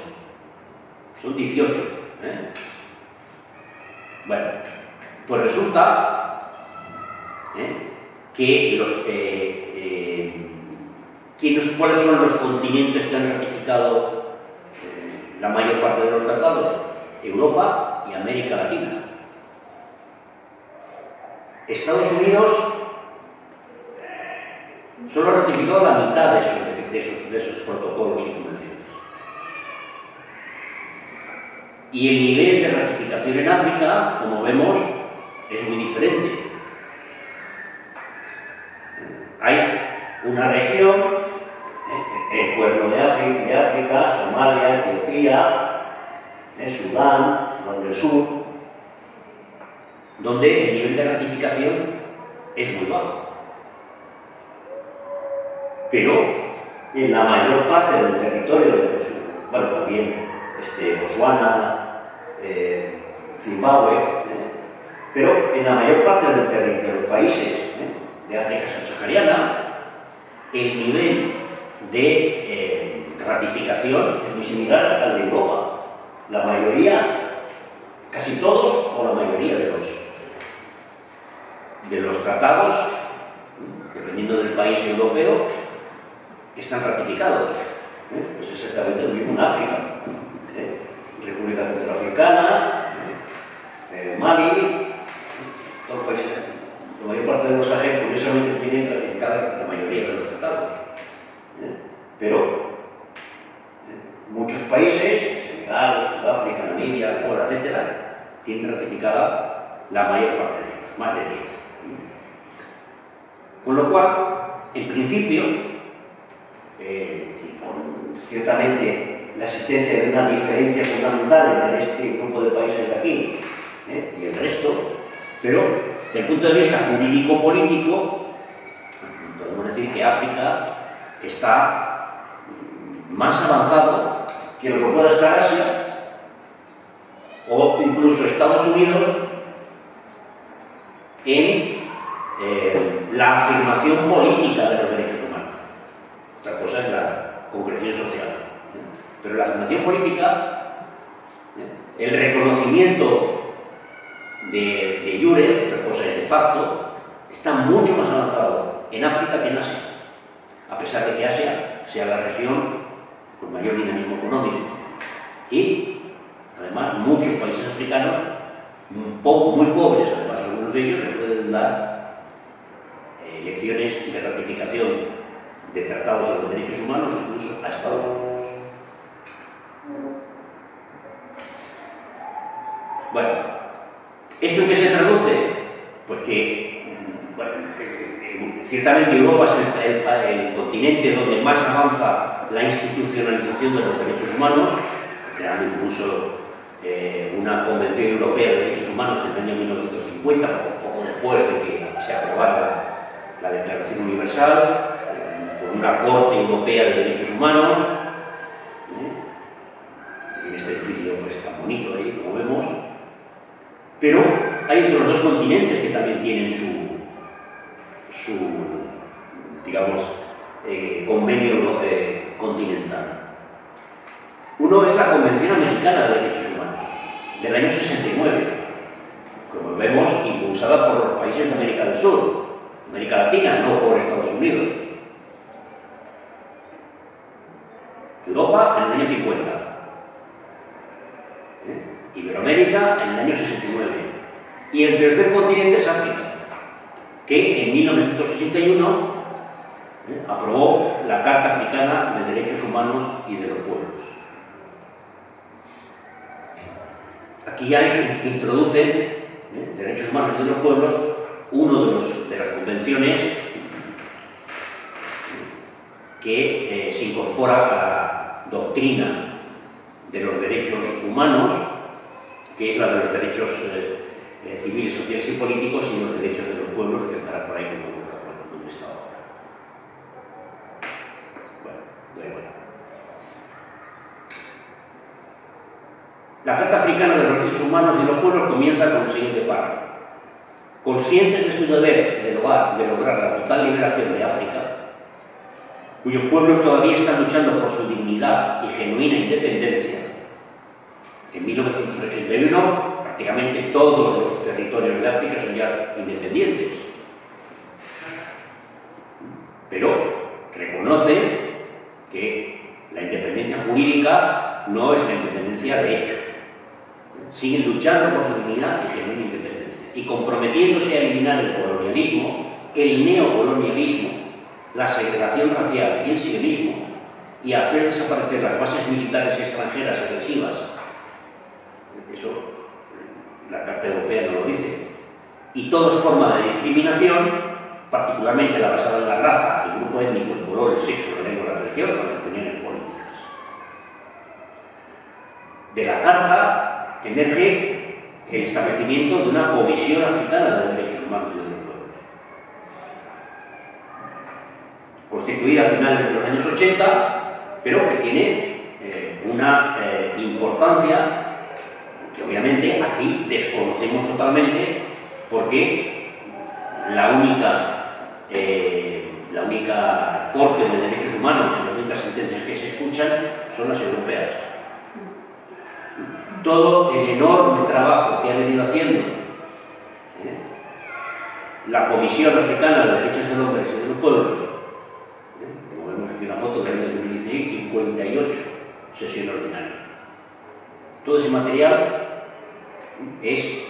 Son 18. Bueno, pues resulta que ¿cuáles son los continentes que han ratificado la mayor parte de los tratados? Europa y América Latina. Estados Unidos solo ha ratificado la mitad de esos protocolos y convenciones. Y el nivel de ratificación en África, como vemos, es muy diferente. Hay una región, el Cuerno de África, Somalia, Etiopía, Sudán del Sur, donde el nivel de ratificación es muy bajo. Pero en la mayor parte del territorio del sur, bueno, también Botswana, Zimbabue, pero en la mayor parte de los países de África subsahariana, el nivel de ratificación es muy similar al de Europa. La mayoría, casi todos o la mayoría de los tratados, dependiendo del país europeo, están ratificados. Pues exactamente lo mismo en África. República Centroafricana, Mali, todos los países, la mayor parte de los Sahel, curiosamente, tienen ratificada la mayoría de los tratados. Pero muchos países, Senegal, Sudáfrica, Namibia, Angola, etcétera, tienen ratificada la mayor parte de ellos, más de 10. Con lo cual, en principio, con ciertamente la existencia de una diferencia fundamental entre este grupo de países de aquí y el resto, pero desde el punto de vista jurídico-político, podemos decir que África está más avanzado que lo que pueda estar Asia o incluso Estados Unidos en la afirmación política de los derechos humanos. Otra cosa es la concreción social. Pero la afirmación política, el reconocimiento de jure, otra cosa es de facto, está mucho más avanzado en África que en Asia, a pesar de que Asia sea la región con mayor dinamismo económico. Y, además, muchos países africanos, muy pobres, además algunos de ellos, le pueden dar lecciones de ratificación de tratados sobre derechos humanos, incluso a Estados Unidos. Bueno, ¿eso en qué se traduce? Pues que, bueno, ciertamente Europa es el continente donde más avanza la institucionalización de los derechos humanos, creando incluso una Convención Europea de Derechos Humanos en el año 1950, poco después de que se aprobara la Declaración Universal, con una Corte Europea de Derechos Humanos, en este edificio pues tan bonito ahí, como vemos. Pero hay otros dos continentes que también tienen su digamos, convenio continental. Uno es la Convención Americana de Derechos Humanos, del año 69, como vemos, impulsada por los países de América del Sur, América Latina, no por Estados Unidos. Europa en el año 50. Iberoamérica en el año 69. Y el tercer continente es África, que en 1961 aprobó la Carta Africana de Derechos Humanos y de los Pueblos. Aquí ya introduce derechos humanos y de los pueblos, uno de las convenciones que se incorpora a la doctrina de los derechos humanos, que es la de los derechos civiles, sociales y políticos, y los derechos de los pueblos, que estará por ahí donde está ahora. Bueno. La Carta Africana de los Derechos Humanos y los Pueblos comienza con el siguiente párrafo. Conscientes de su deber de lograr la total liberación de África, cuyos pueblos todavía están luchando por su dignidad y genuina independencia, en 1981 prácticamente todos los territorios de África son ya independientes. Pero reconoce que la independencia jurídica no es la independencia de hecho. Siguen luchando por su dignidad y genuina independencia y comprometiéndose a eliminar el colonialismo, el neocolonialismo, la segregación racial y el sionismo, y a hacer desaparecer las bases militares extranjeras agresivas. Eso la Carta Europea no lo dice. Y toda forma de discriminación, particularmente la basada en la raza, el grupo étnico, el color, el sexo, la lengua, la religión, o las opiniones políticas. De la Carta emerge el establecimiento de una Comisión Africana de Derechos Humanos y de los Pueblos, constituida a finales de los años 80, pero que tiene una importancia que obviamente aquí desconocemos totalmente, porque la única Corte de Derechos Humanos y las únicas sentencias que se escuchan son las europeas. Todo el enorme trabajo que ha venido haciendo la Comisión Africana de Derechos del Hombre y de los Pueblos, como vemos aquí una foto del año 2016, 58 sesiones ordinarias. Todo ese material es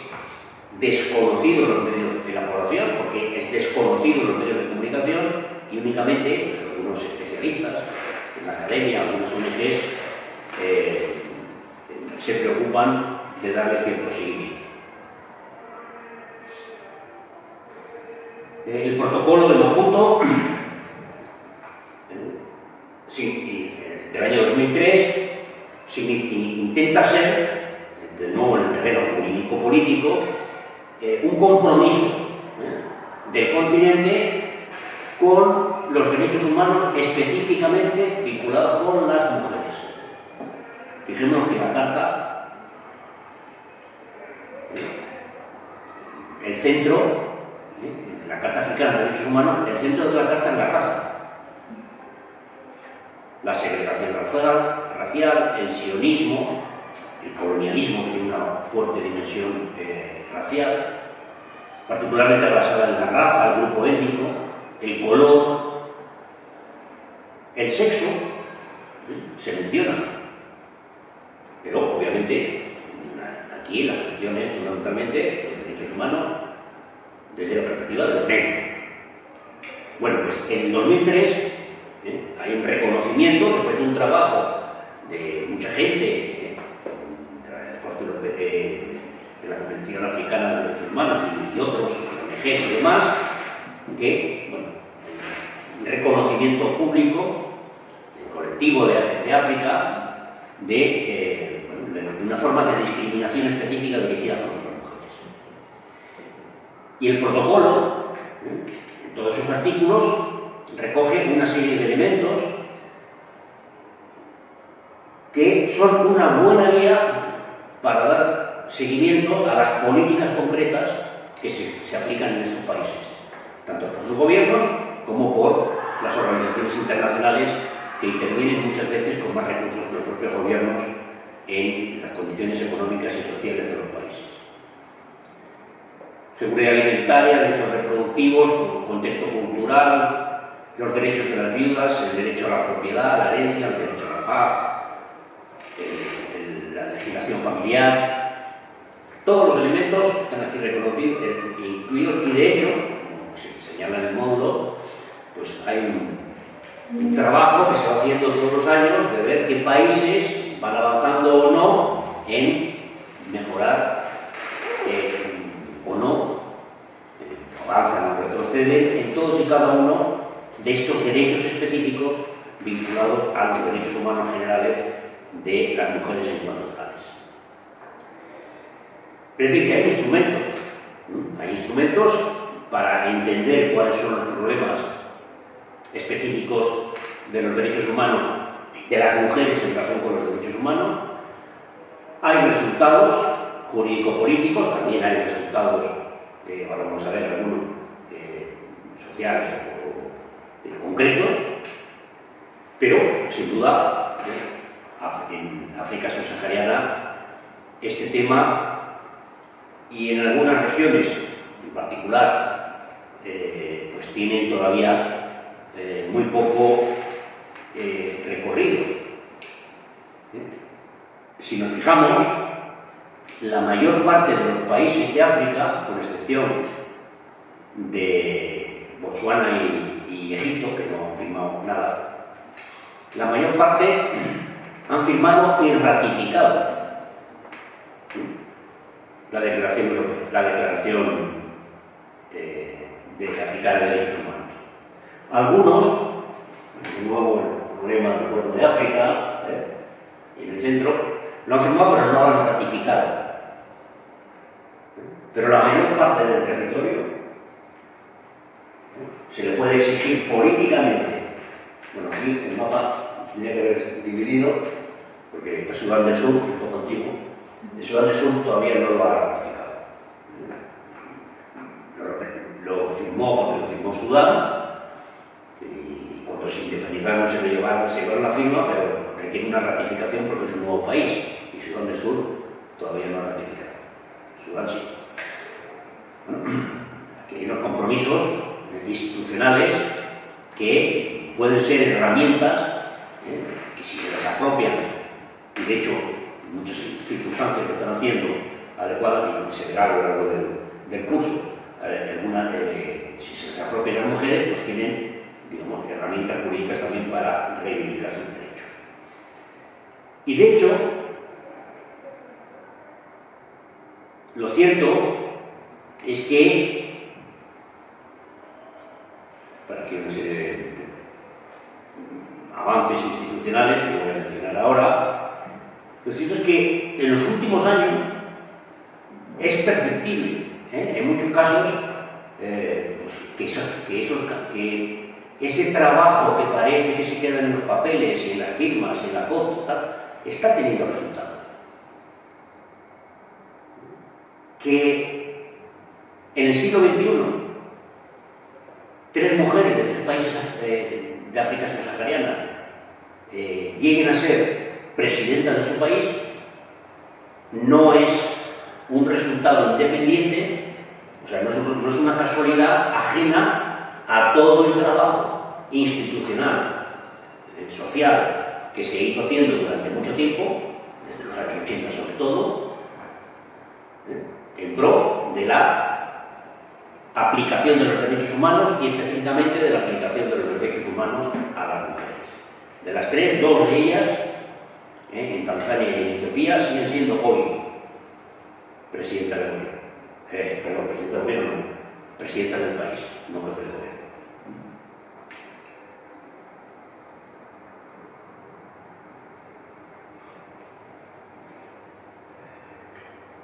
desconocido en los medios de la población, porque es desconocido en los medios de comunicación, y únicamente algunos especialistas en la academia, algunas ONGs, se preocupan de darle cierto seguimiento. El protocolo de Maputo del año 2003 intenta ser, de nuevo en el terreno jurídico-político, un compromiso del continente con los derechos humanos específicamente vinculados con las mujeres. Fijémonos que la Carta, el centro, la Carta Africana de Derechos Humanos, el centro de la Carta es la raza. La segregación racial, el sionismo, el colonialismo, que tiene una fuerte dimensión racial, particularmente basada en la raza, el grupo étnico, el color, el sexo, se menciona. Pero, obviamente, aquí la cuestión es fundamentalmente los derechos humanos desde la perspectiva de los negros. Bueno, pues en 2003 hay un reconocimiento, después de un trabajo de mucha gente, de la Convención Africana de Derechos Humanos y otros, ONGs y demás, que, bueno, reconocimiento público, colectivo de África, de una forma de discriminación específica dirigida contra las mujeres. Y el protocolo, en todos sus artículos, recoge una serie de elementos que son una buena guía para dar seguimiento a las políticas concretas que se aplican en estos países, tanto por sus gobiernos como por las organizaciones internacionales que intervienen muchas veces con más recursos que los propios gobiernos en las condiciones económicas y sociales de los países. Seguridad alimentaria, derechos reproductivos, contexto cultural, los derechos de las viudas, el derecho a la propiedad, la herencia, el derecho a la paz, la legislación familiar. Todos los elementos están aquí reconocidos e incluidos, y de hecho, como se señala en el módulo, pues hay un trabajo que se va haciendo todos los años de ver qué países van avanzando o no en mejorar o no, avanzan o retroceden en todos y cada uno de estos derechos específicos vinculados a los derechos humanos generales de las mujeres en cuanto tales. Es decir, que hay instrumentos para entender cuáles son los problemas específicos de los derechos humanos de las mujeres en relación con los derechos humanos. Hay resultados jurídico-políticos, también hay resultados, ahora vamos a ver algunos sociales o concretos, pero sin duda en África subsahariana este tema, y en algunas regiones en particular, pues tienen todavía muy poco recorrido. Si nos fijamos, la mayor parte de los países de África, con excepción de Botsuana y Egipto, que no han firmado nada, la mayor parte han firmado y ratificado la Declaración de Africana de Derechos Humanos. Algunos, de nuevo el problema del Cuerno de África, en el centro, lo han firmado pero no lo han ratificado. Pero la mayor parte del territorio se le puede exigir políticamente. Bueno, aquí el mapa tendría que haber dividido, porque está Sudán del Sur, un poco antiguo. El Sudán del Sur todavía no lo ha ratificado. Lo firmó Sudán, y cuando se independizaron se llevaron la firma, pero requiere una ratificación porque es un nuevo país, y Sudán del Sur todavía no ha ratificado. Sudán sí. Bueno, aquí hay unos compromisos institucionales que pueden ser herramientas que, si se las apropian, y de hecho en muchas circunstancias lo están haciendo adecuadas, y se verá a lo largo del curso, si se les apropian las mujeres, pues tienen, digamos, herramientas jurídicas también para reivindicar sus derechos. Y de hecho, lo cierto es que, para que una serie de avances institucionales que voy a mencionar ahora, lo cierto es que en los últimos años es perceptible, en muchos casos, pues, que ese trabajo que parece que se queda en los papeles, en las firmas, en la foto, tal, está teniendo resultados. Que en el siglo XXI 3 mujeres de 3 países de África subsahariana lleguen a ser presidentas de su país no es un resultado independiente, o sea, no es una casualidad ajena a todo el trabajo institucional, social, que se ha ido haciendo durante mucho tiempo, desde los años 80 sobre todo, en pro de la aplicación de los derechos humanos y específicamente de la aplicación de los derechos humanos a las mujeres. De las 3, 2 de ellas, en Tanzania y en Etiopía, siguen siendo hoy presidentas del gobierno. Perdón, presidenta del gobierno, no, presidentas del país, no jefe del gobierno.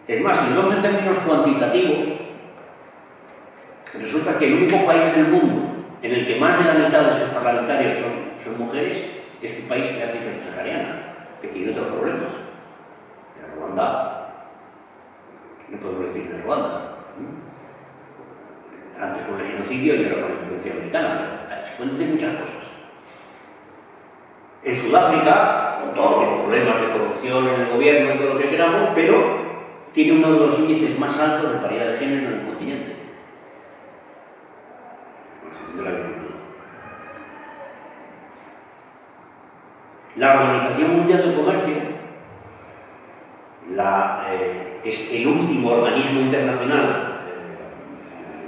Es más, si lo vemos en términos cuantitativos, resulta que el único país del mundo en el que más de la mitad de sus parlamentarios son mujeres es un país de África subsahariana, que tiene otros problemas. En Ruanda, no podemos decir de Ruanda, antes con el genocidio y ahora con la influencia americana, pero se pueden decir muchas cosas. En Sudáfrica, con todos los problemas de corrupción en el gobierno y todo lo que queramos, pero tiene uno de los índices más altos de paridad de género en el continente. La Organización Mundial del Comercio, que es el último organismo internacional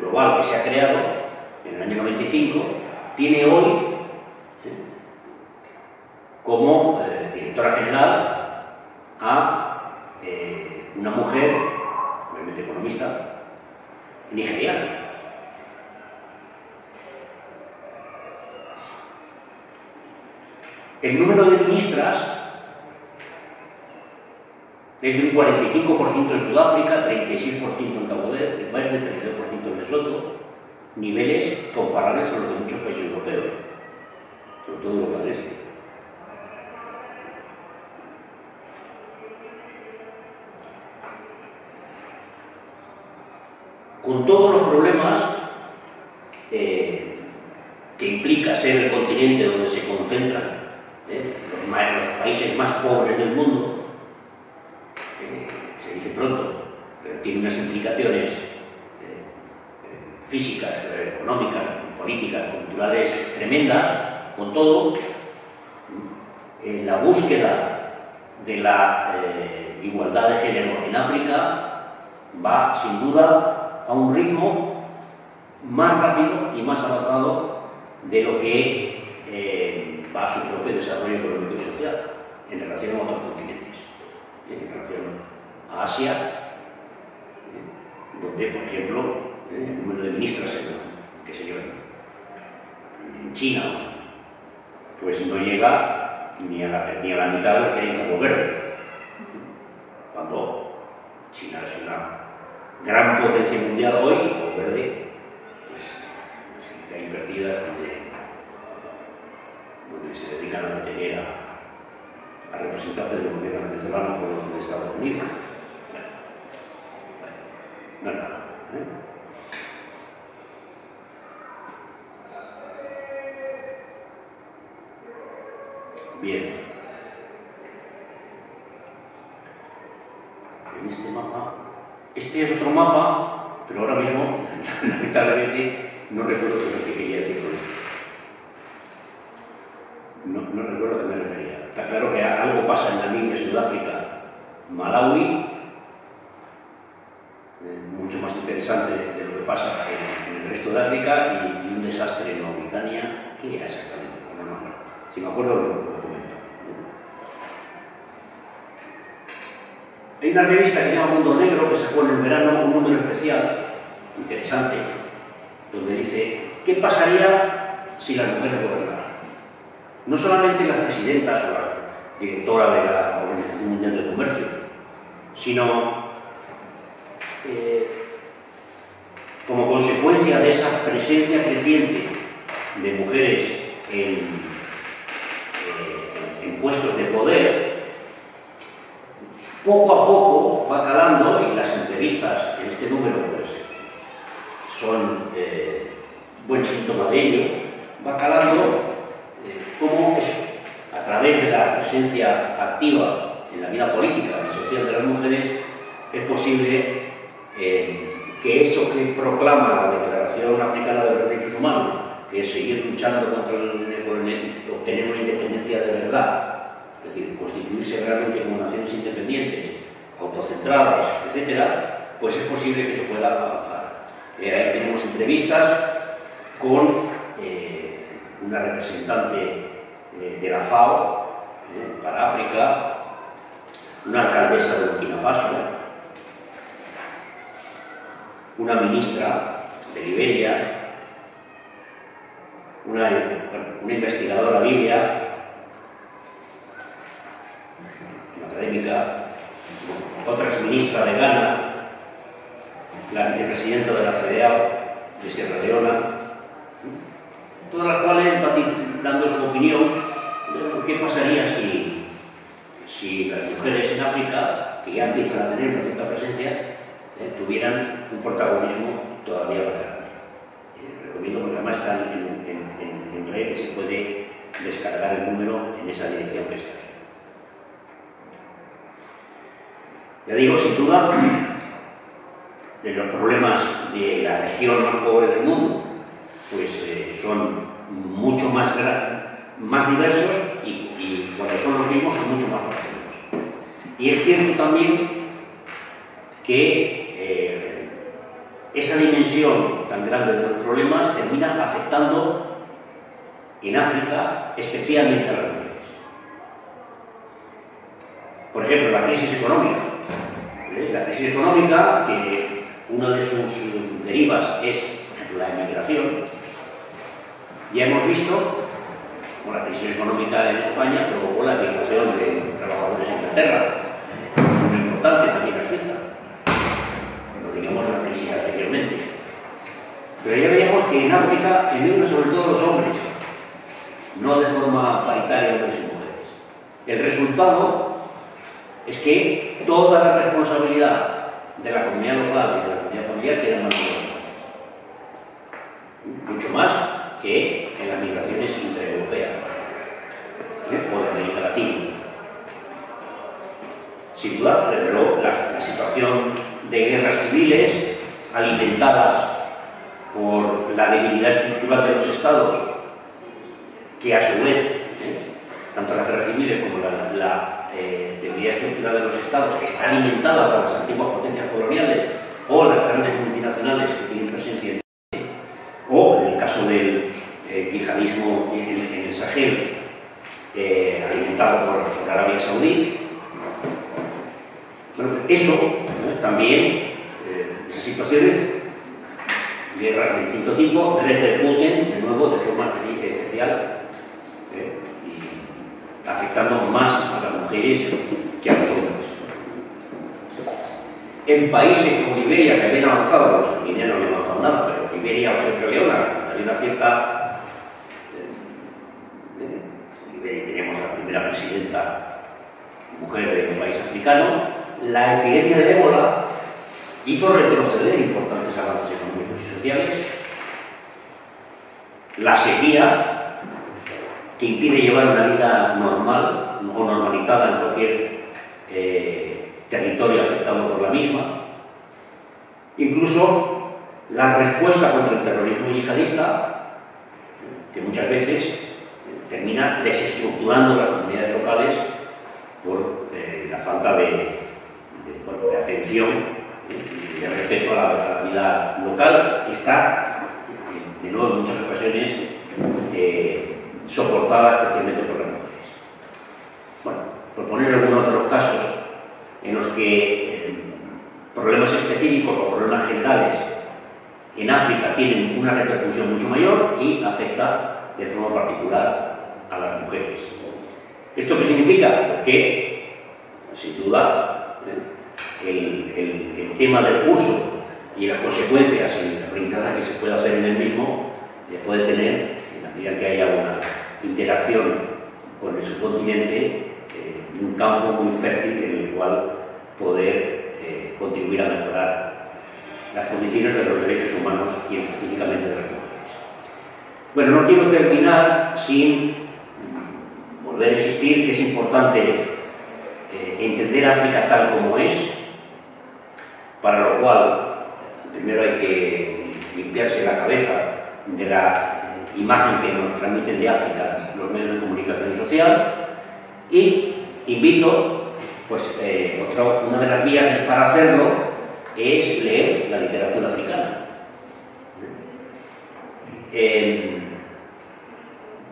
global que se ha creado en el año 95, tiene hoy como directora general a una mujer, obviamente economista, nigeriana. El número de ministras es de un 45% en Sudáfrica, 36% en Cabo Verde, 32% en Lesoto, niveles comparables a los de muchos países europeos, sobre todo Europa del Este. Con todos los problemas que implica ser el continente donde se concentran los países más pobres del mundo, que se dice pronto, pero tiene unas implicaciones físicas, económicas, políticas, culturales tremendas. Con todo, la búsqueda de la igualdad de género en África va sin duda a un ritmo más rápido y más avanzado de lo que va a su propio desarrollo económico y social en relación a otros continentes, en relación a Asia, donde, por ejemplo, el número de ministras qué sé yo, en China, pues no llega ni a la mitad de lo que hay en Cabo Verde, cuando China es una gran potencia mundial hoy, y Cabo Verde pues está invertida donde se dedican a detener a representantes del gobierno venezolano por los de Estados Unidos. No es nada. Bien. En este mapa, este es otro mapa, pero ahora mismo, lamentablemente, no recuerdo qué es lo que quería decir con esto. No recuerdo a qué me refería. Está claro que algo pasa en Namibia, Sudáfrica, Malawi, mucho más interesante de lo que pasa en el resto de África, y un desastre en Mauritania. ¿Qué era exactamente? No me acuerdo. Si me acuerdo, lo comento. Hay una revista que se llama Mundo Negro, que sacó en el verano un número especial, interesante, donde dice: ¿qué pasaría si las mujeres gobernaran? No solamente las presidentas o las directoras de la Organización Mundial del Comercio, sino como consecuencia de esa presencia creciente de mujeres en puestos de poder, poco a poco va calando, y las entrevistas en este número pues, son buen síntoma de ello, va calando cómo eso, a través de la presencia activa en la vida política y social de las mujeres, es posible que eso que proclama la Declaración Africana de los Derechos Humanos, que es seguir luchando contra obtener una independencia de verdad, es decir, constituirse realmente como naciones independientes, autocentradas, etcétera, pues es posible que eso pueda avanzar. Ahí tenemos entrevistas con una representante de la FAO para África, una alcaldesa de Burkina Faso, una ministra de Liberia, una investigadora libia, una académica, otra exministra de Ghana, la vicepresidenta de la CEDEAO de Sierra Leona, todas las cuales van dando su opinión de qué pasaría si las mujeres en África, que ya empiezan a tener una cierta presencia, tuvieran un protagonismo todavía más grande. Recomiendo, porque además está en red, que se puede descargar el número en esa dirección que está ahí. Ya digo, sin duda, de los problemas de la región más pobre del mundo, pues son mucho más diversos, y cuando son los mismos son mucho más profundos. Y es cierto también que esa dimensión tan grande de los problemas termina afectando en África especialmente a las mujeres. Por ejemplo, la crisis económica. La crisis económica, que una de sus derivas es, por ejemplo, la emigración. Ya hemos visto como la crisis económica en España provocó la emigración de trabajadores a Inglaterra, muy importante también a Suiza, no digamos la crisis anteriormente. Pero ya veíamos que en África emigran sobre todo los hombres, no de forma paritaria hombres y mujeres. El resultado es que toda la responsabilidad de la comunidad local y de la comunidad familiar queda en manos de los hombres. Mucho más que en las migraciones intraeuropeas o de América Latina. Sin duda, desde luego, la situación de guerras civiles alimentadas por la debilidad estructural de los estados, que a su vez, tanto las guerras civiles como la debilidad estructural de los estados está alimentada por las antiguas potencias coloniales o las grandes multinacionales que tienen presencia o en el caso del yihadismo en el Sahel, alimentado por Arabia Saudí. Bueno, eso también, esas situaciones, guerras de distinto tipo, repercuten de nuevo de forma especial y afectando más a las mujeres que a los hombres. En países como Liberia, que habían avanzado, los Guinea no habían avanzado nada, pero Liberia o Sierra Leona, hay una cierta... Liberia tenemos la primera presidenta mujer de un país africano. La epidemia de ébola hizo retroceder importantes avances económicos y sociales. La sequía, que impide llevar una vida normal o normalizada en cualquier territorio afectado por la misma. Incluso la respuesta contra el terrorismo yihadista, que muchas veces termina desestructurando las comunidades locales por la falta de atención y de respeto a la vida local, que está, de nuevo, en muchas ocasiones soportada especialmente por las mujeres. Bueno, por poner algunos de los casos en los que problemas específicos o problemas generales en África tienen una repercusión mucho mayor y afecta de forma particular a las mujeres. ¿Esto qué significa? Pues que, sin duda, el tema del curso y las consecuencias y el aprendizaje que se puede hacer en el mismo puede tener, en la medida que haya una interacción con el subcontinente, un campo muy fértil en el cual poder contribuir a mejorar las condiciones de los derechos humanos y específicamente de las mujeres. Bueno, no quiero terminar sin volver a insistir que es importante entender África tal como es, para lo cual primero hay que limpiarse la cabeza de la imagen que nos transmiten de África los medios de comunicación social, y invito, pues una de las vías para hacerlo es leer la literatura africana.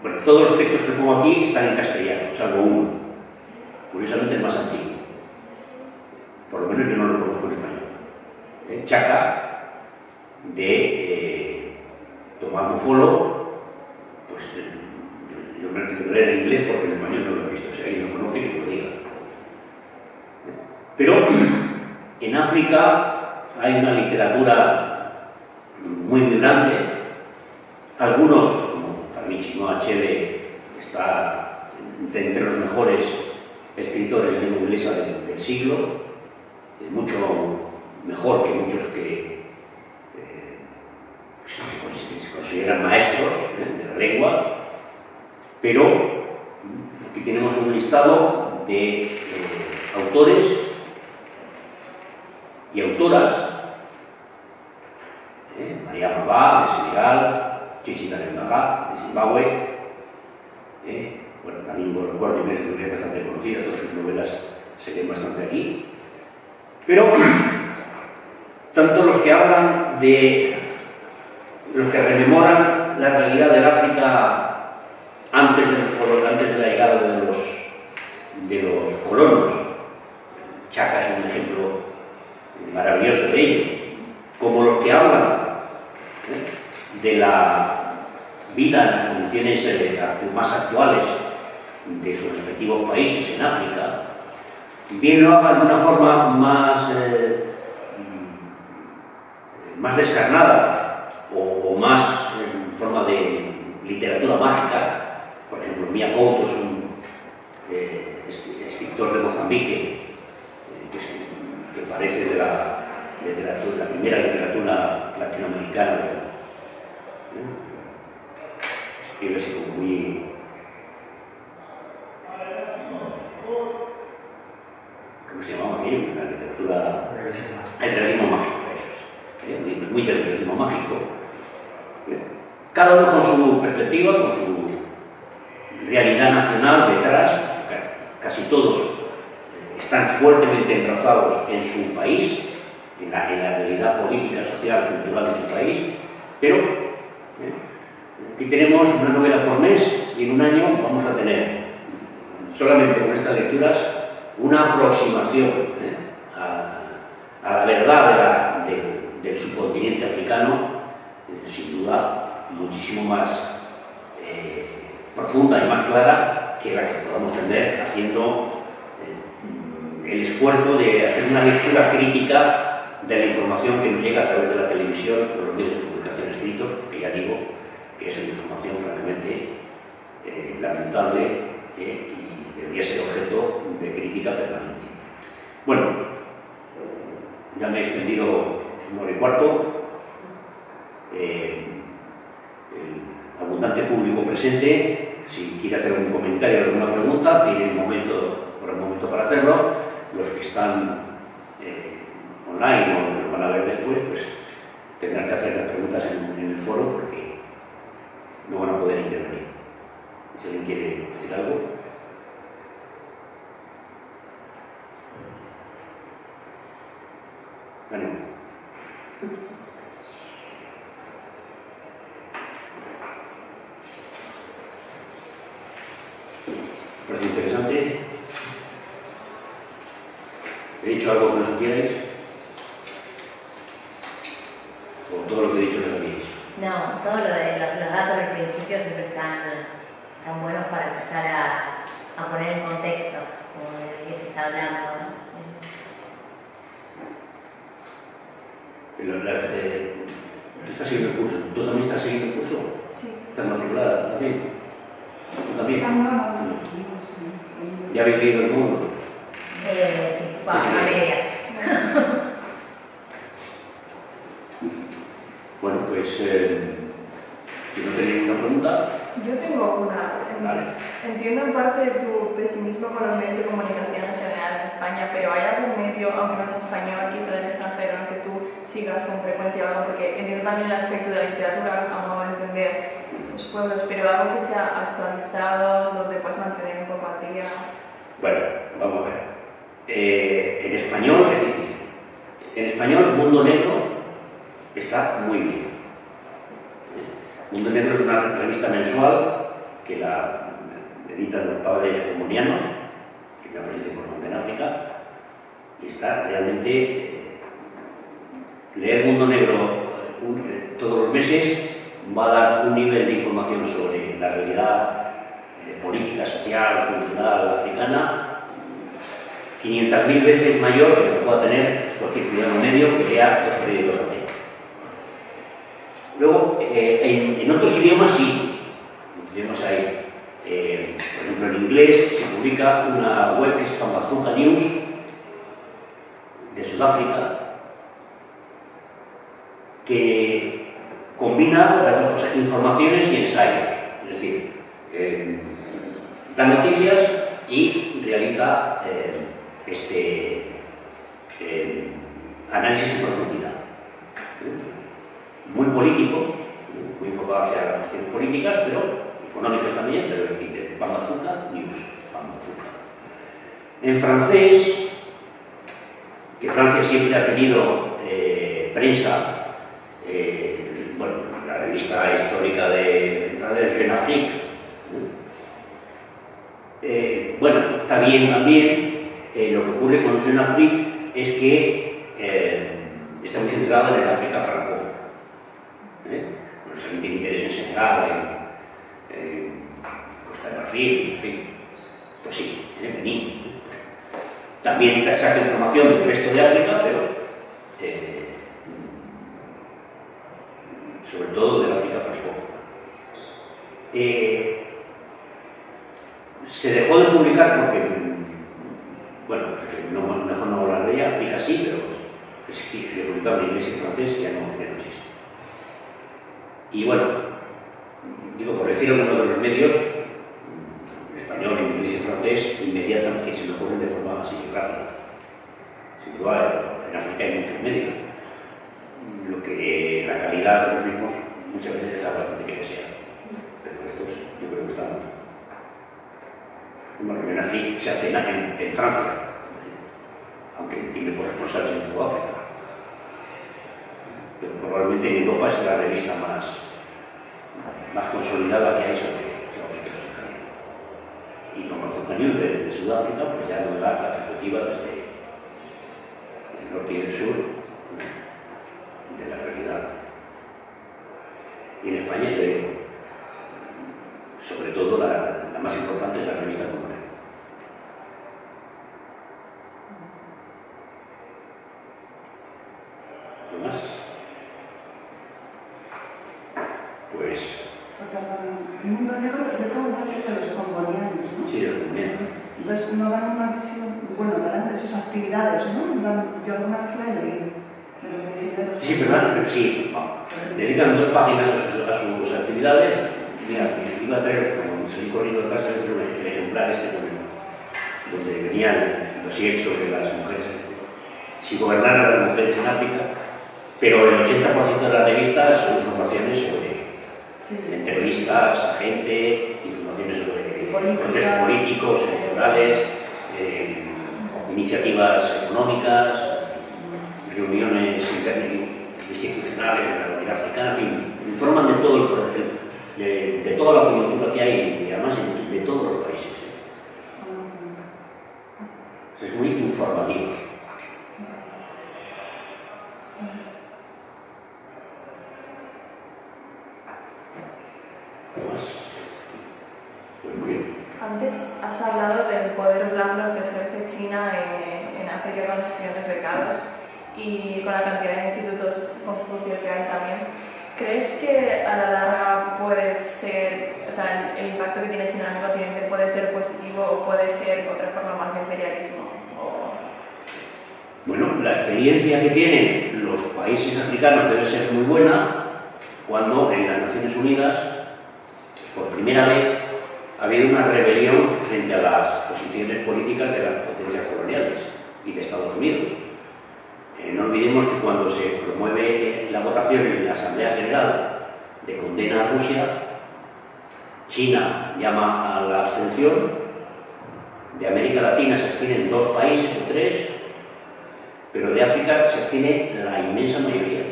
Bueno, todos los textos que pongo aquí están en castellano, salvo uno, curiosamente el más antiguo. Por lo menos yo no lo conozco en español. Chaka, de Tomás Mofolo, pues yo me tengo que leer en inglés porque en español no lo he visto, si alguien lo conoce que lo diga. Pero en África hay una literatura muy vibrante. Algunos, como para mí Chinua Achebe, está entre los mejores escritores de lengua inglesa del siglo, mucho mejor que muchos que se consideran maestros de la lengua, pero aquí tenemos un listado de autores y autoras, Mariama Ba, de Senegal, Chichita Nemaga, de Zimbabue, bueno, Nadine Gorgor de México es bastante conocida, todas sus novelas se leen bastante aquí, pero tanto los que hablan de los que rememoran la realidad del África antes de la llegada de los colonos, Chaka es un ejemplo maravilloso de ello, como los que hablan de la vida en las condiciones más actuales de sus respectivos países en África, bien lo hagan de una forma más descarnada o más en forma de literatura mágica. Por ejemplo, Mia Couto es un escritor de Mozambique que parece de la primera literatura latinoamericana. Escribe así como muy... ¿Cómo se llamaba aquello? La literatura... El realismo mágico, eso es. Muy del realismo mágico. Cada uno con su perspectiva, con su realidad nacional detrás. Casi todos están fuertemente enrazados en su país, en la realidad política, social, cultural de su país, pero aquí tenemos una novela por mes y en un año vamos a tener, solamente con estas lecturas, una aproximación a la verdad del subcontinente africano, sin duda muchísimo más profunda y más clara que la que podamos tener haciendo el esfuerzo de hacer una lectura crítica de la información que nos llega a través de la televisión o los medios de comunicación escritos, que ya digo que es una información francamente lamentable y debería ser objeto de crítica permanente. Bueno, ya me he extendido 1h15. El abundante público presente, si quiere hacer un comentario o alguna pregunta, tiene un momento para hacerlo. Los que están online o lo van a ver después, pues tendrán que hacer las preguntas en el foro porque no van a poder intervenir. Si alguien quiere decir algo. Bueno. ¿Parece interesante? ¿He dicho algo que no supierais? ¿O todo lo que he dicho no lo sabíais? No, todo lo de los datos del principio siempre están tan buenos para empezar a poner en contexto como de qué se está hablando. ¿Tú estás siguiendo el curso? ¿Tú también estás siguiendo el curso? Sí. ¿Estás matriculada también? ¿Tú también? No. ¿Ya habéis leído El Mundo? Sí, a medias. si no tenéis una pregunta... Yo tengo una. Vale. Entiendo en parte tu pesimismo con los medios de comunicación en general en España, pero ¿hay algún medio, aunque no es español, quizá del extranjero, en que tú sigas con frecuencia algo? Porque entiendo también el aspecto de la literatura, a modo de entender los pueblos, pero algo que sea actualizado, donde puedes mantener un poco al día. Bueno, vamos a ver. En español es difícil. En español, Mundo Negro está muy bien. Mundo Negro es una revista mensual que la editan los padres comunianos, que aparecen por donde en África, y está realmente... leer Mundo Negro todos los meses va a dar un nivel de información sobre la realidad política, social, cultural, africana, 500.000 veces mayor que lo que pueda tener cualquier ciudadano medio que lea los periódicos al día. Luego, en otros idiomas sí, en otros idiomas hay. Por ejemplo, en inglés se publica una web que es Pambazuca News de Sudáfrica, que combina las dos cosas, informaciones y ensayos. Es decir, da noticias y realiza análisis en profundidad. Muy político, muy enfocado hacia las cuestiones políticas, pero económicas también, pero Pambazuca News. Pambazuca. En francés, que Francia siempre ha tenido prensa, bueno, la revista histórica de Francia es Jeune Afrique. Bueno, está bien también. Lo que ocurre con Jeune Afrique es que está muy centrada en el África francófona. Bueno, también tiene interés en Senegal, en Costa de Marfil, en fin. Pues sí, en Benín. También te saca información del resto de África, pero sobre todo del África francófona. Se dejó de publicar porque, bueno, mejor no hablar de ella, África sí, pero que se publicaba en inglés y en francés ya no existe. Y bueno, digo, por decirlo en uno de los medios, español, inglés y francés, inmediatamente que se me ocurren de forma así rápida. Sin duda, en África hay muchos medios, lo que la calidad de los mismos muchas veces deja bastante que desear, pero estos yo creo que están. Una reunión así se hace en Francia, aunque tiene corresponsales en toda África, pero probablemente en Europa es la revista más consolidada que hay sobre África subsahariana. Y como Pambazuca News de Sudáfrica, pues ya nos da la perspectiva desde el norte y el sur de la realidad. Y en España, sobre todo, la más importante es la revista Comunidad. ¿Lo más? Pues... El Mundo Negro, yo tengo datos de los congolianos, ¿no? Sí, los congolianos. Entonces, no dan una visión, bueno, darán de sus actividades, ¿no? Yo alguna vez la he leído, de los misioneros. Sí, pero sí, dedican 2 páginas a sus actividades. Mira, iba a traer, como salí corriendo de casa, entre un ejemplar donde venía el dossier sobre las mujeres, si gobernaran las mujeres en África, pero el 80% de las revistas son informaciones sobre entrevistas a gente, informaciones sobre procesos políticos, electorales, iniciativas económicas, reuniones institucionales de la realidad africana, en fin, informan de todo el proceso, de toda la coyuntura que hay y además de todos los países. Es muy informativo. Pues muy bien. Antes has hablado del poder blando que ejerce China en África con los estudiantes becados y con la cantidad de institutos Confucio que hay también. ¿Crees que a la larga puede ser, o sea, el impacto que tiene China en el continente puede ser positivo o puede ser otra forma más de imperialismo? Bueno, la experiencia que tienen los países africanos debe ser muy buena, cuando en las Naciones Unidas, por primera vez, ha habido una rebelión frente a las posiciones políticas de las potencias coloniales y de Estados Unidos. No olvidemos que cuando se promueve la votación en la Asamblea General de condena a Rusia, China llama a la abstención, de América Latina se abstienen 2 países o 3, pero de África se abstiene la inmensa mayoría.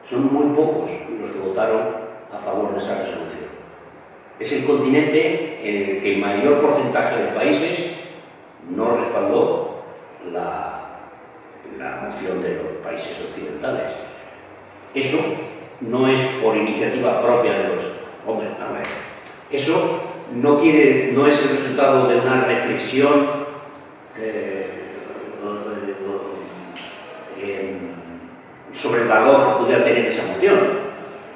Son muy pocos los que votaron a favor de esa resolución. Es el continente en el que el mayor porcentaje de países no respaldó la moción de los países occidentales. Eso no es por iniciativa propia de los hombres. A ver, eso no es el resultado de una reflexión sobre el valor que pudiera tener esa moción,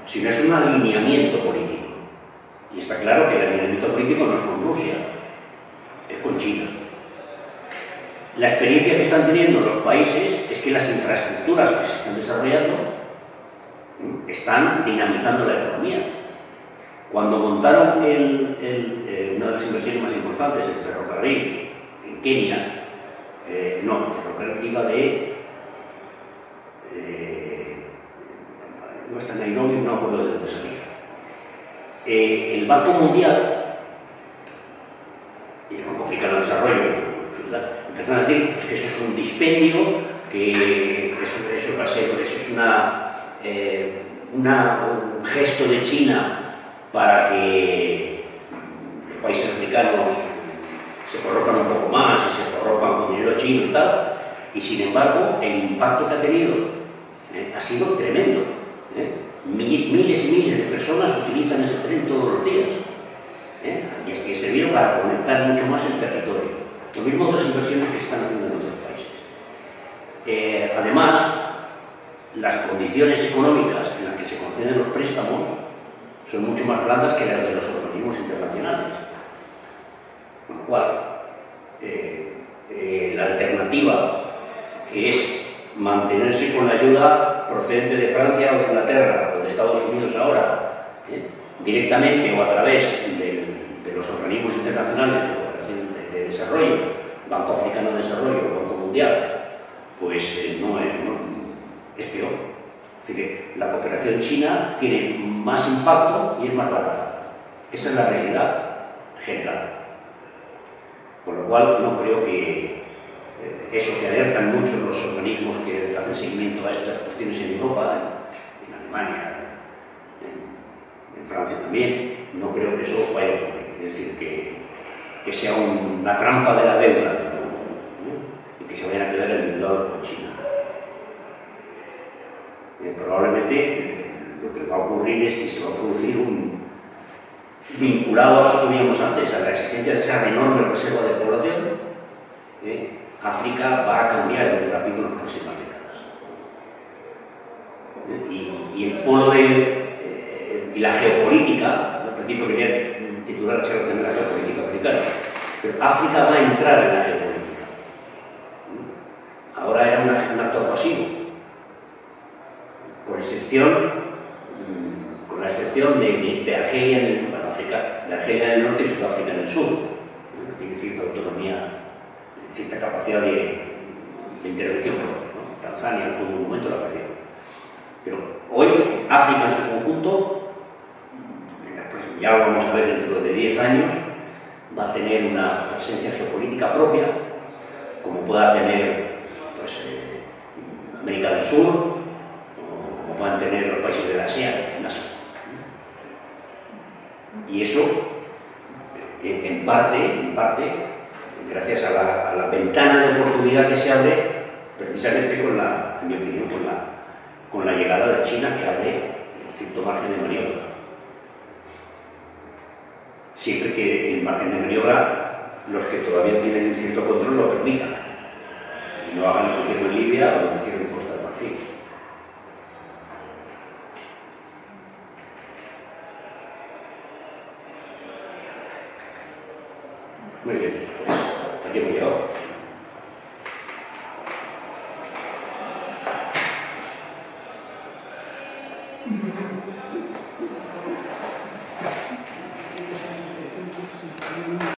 sino es un alineamiento político. Y está claro que el alineamiento político no es con Rusia, es con China. La experiencia que están teniendo los países es que las infraestructuras que se están desarrollando están dinamizando la economía. Cuando montaron una de las inversiones más importantes, el ferrocarril en Kenia, el ferrocarril que iba no está en Nairobi, no me acuerdo de dónde salía. El Banco Mundial y el Banco Africano de Desarrollo empezaron a decir que eso es un dispendio, que eso va a ser, eso es un gesto de China para que los países africanos se corrompan un poco más y se corrompan con dinero chino y tal, y sin embargo el impacto que ha tenido ha sido tremendo. Miles y miles de personas utilizan ese tren todos los días, y es que sirvió para conectar mucho más el territorio. Lo mismo otras inversiones que se están haciendo en otros países. Además, las condiciones económicas en las que se conceden los préstamos son mucho más blandas que las de los organismos internacionales. Con lo cual, la alternativa, que es mantenerse con la ayuda procedente de Francia o de Inglaterra o de Estados Unidos ahora, directamente o a través de los organismos internacionales de cooperación de desarrollo, Banco Africano de Desarrollo o Banco Mundial, pues es peor. Es decir, que la cooperación china tiene más impacto y es más barata. Esa es la realidad general. Con lo cual, no creo que eso que alertan mucho los organismos que hacen seguimiento a estas cuestiones en Europa, en Alemania, en Francia también, no creo que eso vaya a ocurrir. Es decir, que sea una trampa de la deuda, ¿no? Y que se vayan a quedar endeudados con China. Probablemente lo que va a ocurrir es que se va a producir vinculado a eso que veíamos antes, a la existencia de esa enorme reserva de población. África va a cambiar muy rápido en las próximas décadas. Y el polo y la geopolítica, al principio quería titular la charla de la geopolítica africana, pero África va a entrar en la geopolítica. Ahora era un actor pasivo, con la excepción de Argelia de Argelia en el norte y Sudáfrica en el sur. Tiene cierta autonomía, cierta capacidad de intervención propia, ¿no? Tanzania en algún momento la perdió. Pero hoy África en su conjunto, ya lo vamos a ver dentro de 10 años, va a tener una presencia geopolítica propia, como pueda tener América del Sur, o como puedan tener los países de la ASEAN en Asia. Y eso, en parte, gracias a la ventana de oportunidad que se abre, precisamente en mi opinión, con la llegada de China, que abre cierto margen de maniobra. Siempre que el margen de maniobra, los que todavía tienen cierto control lo permitan, y no hagan lo que hicieron en Libia o lo que hicieron en Costa de Marfil. Muy bien, pues aquí hemos llegado.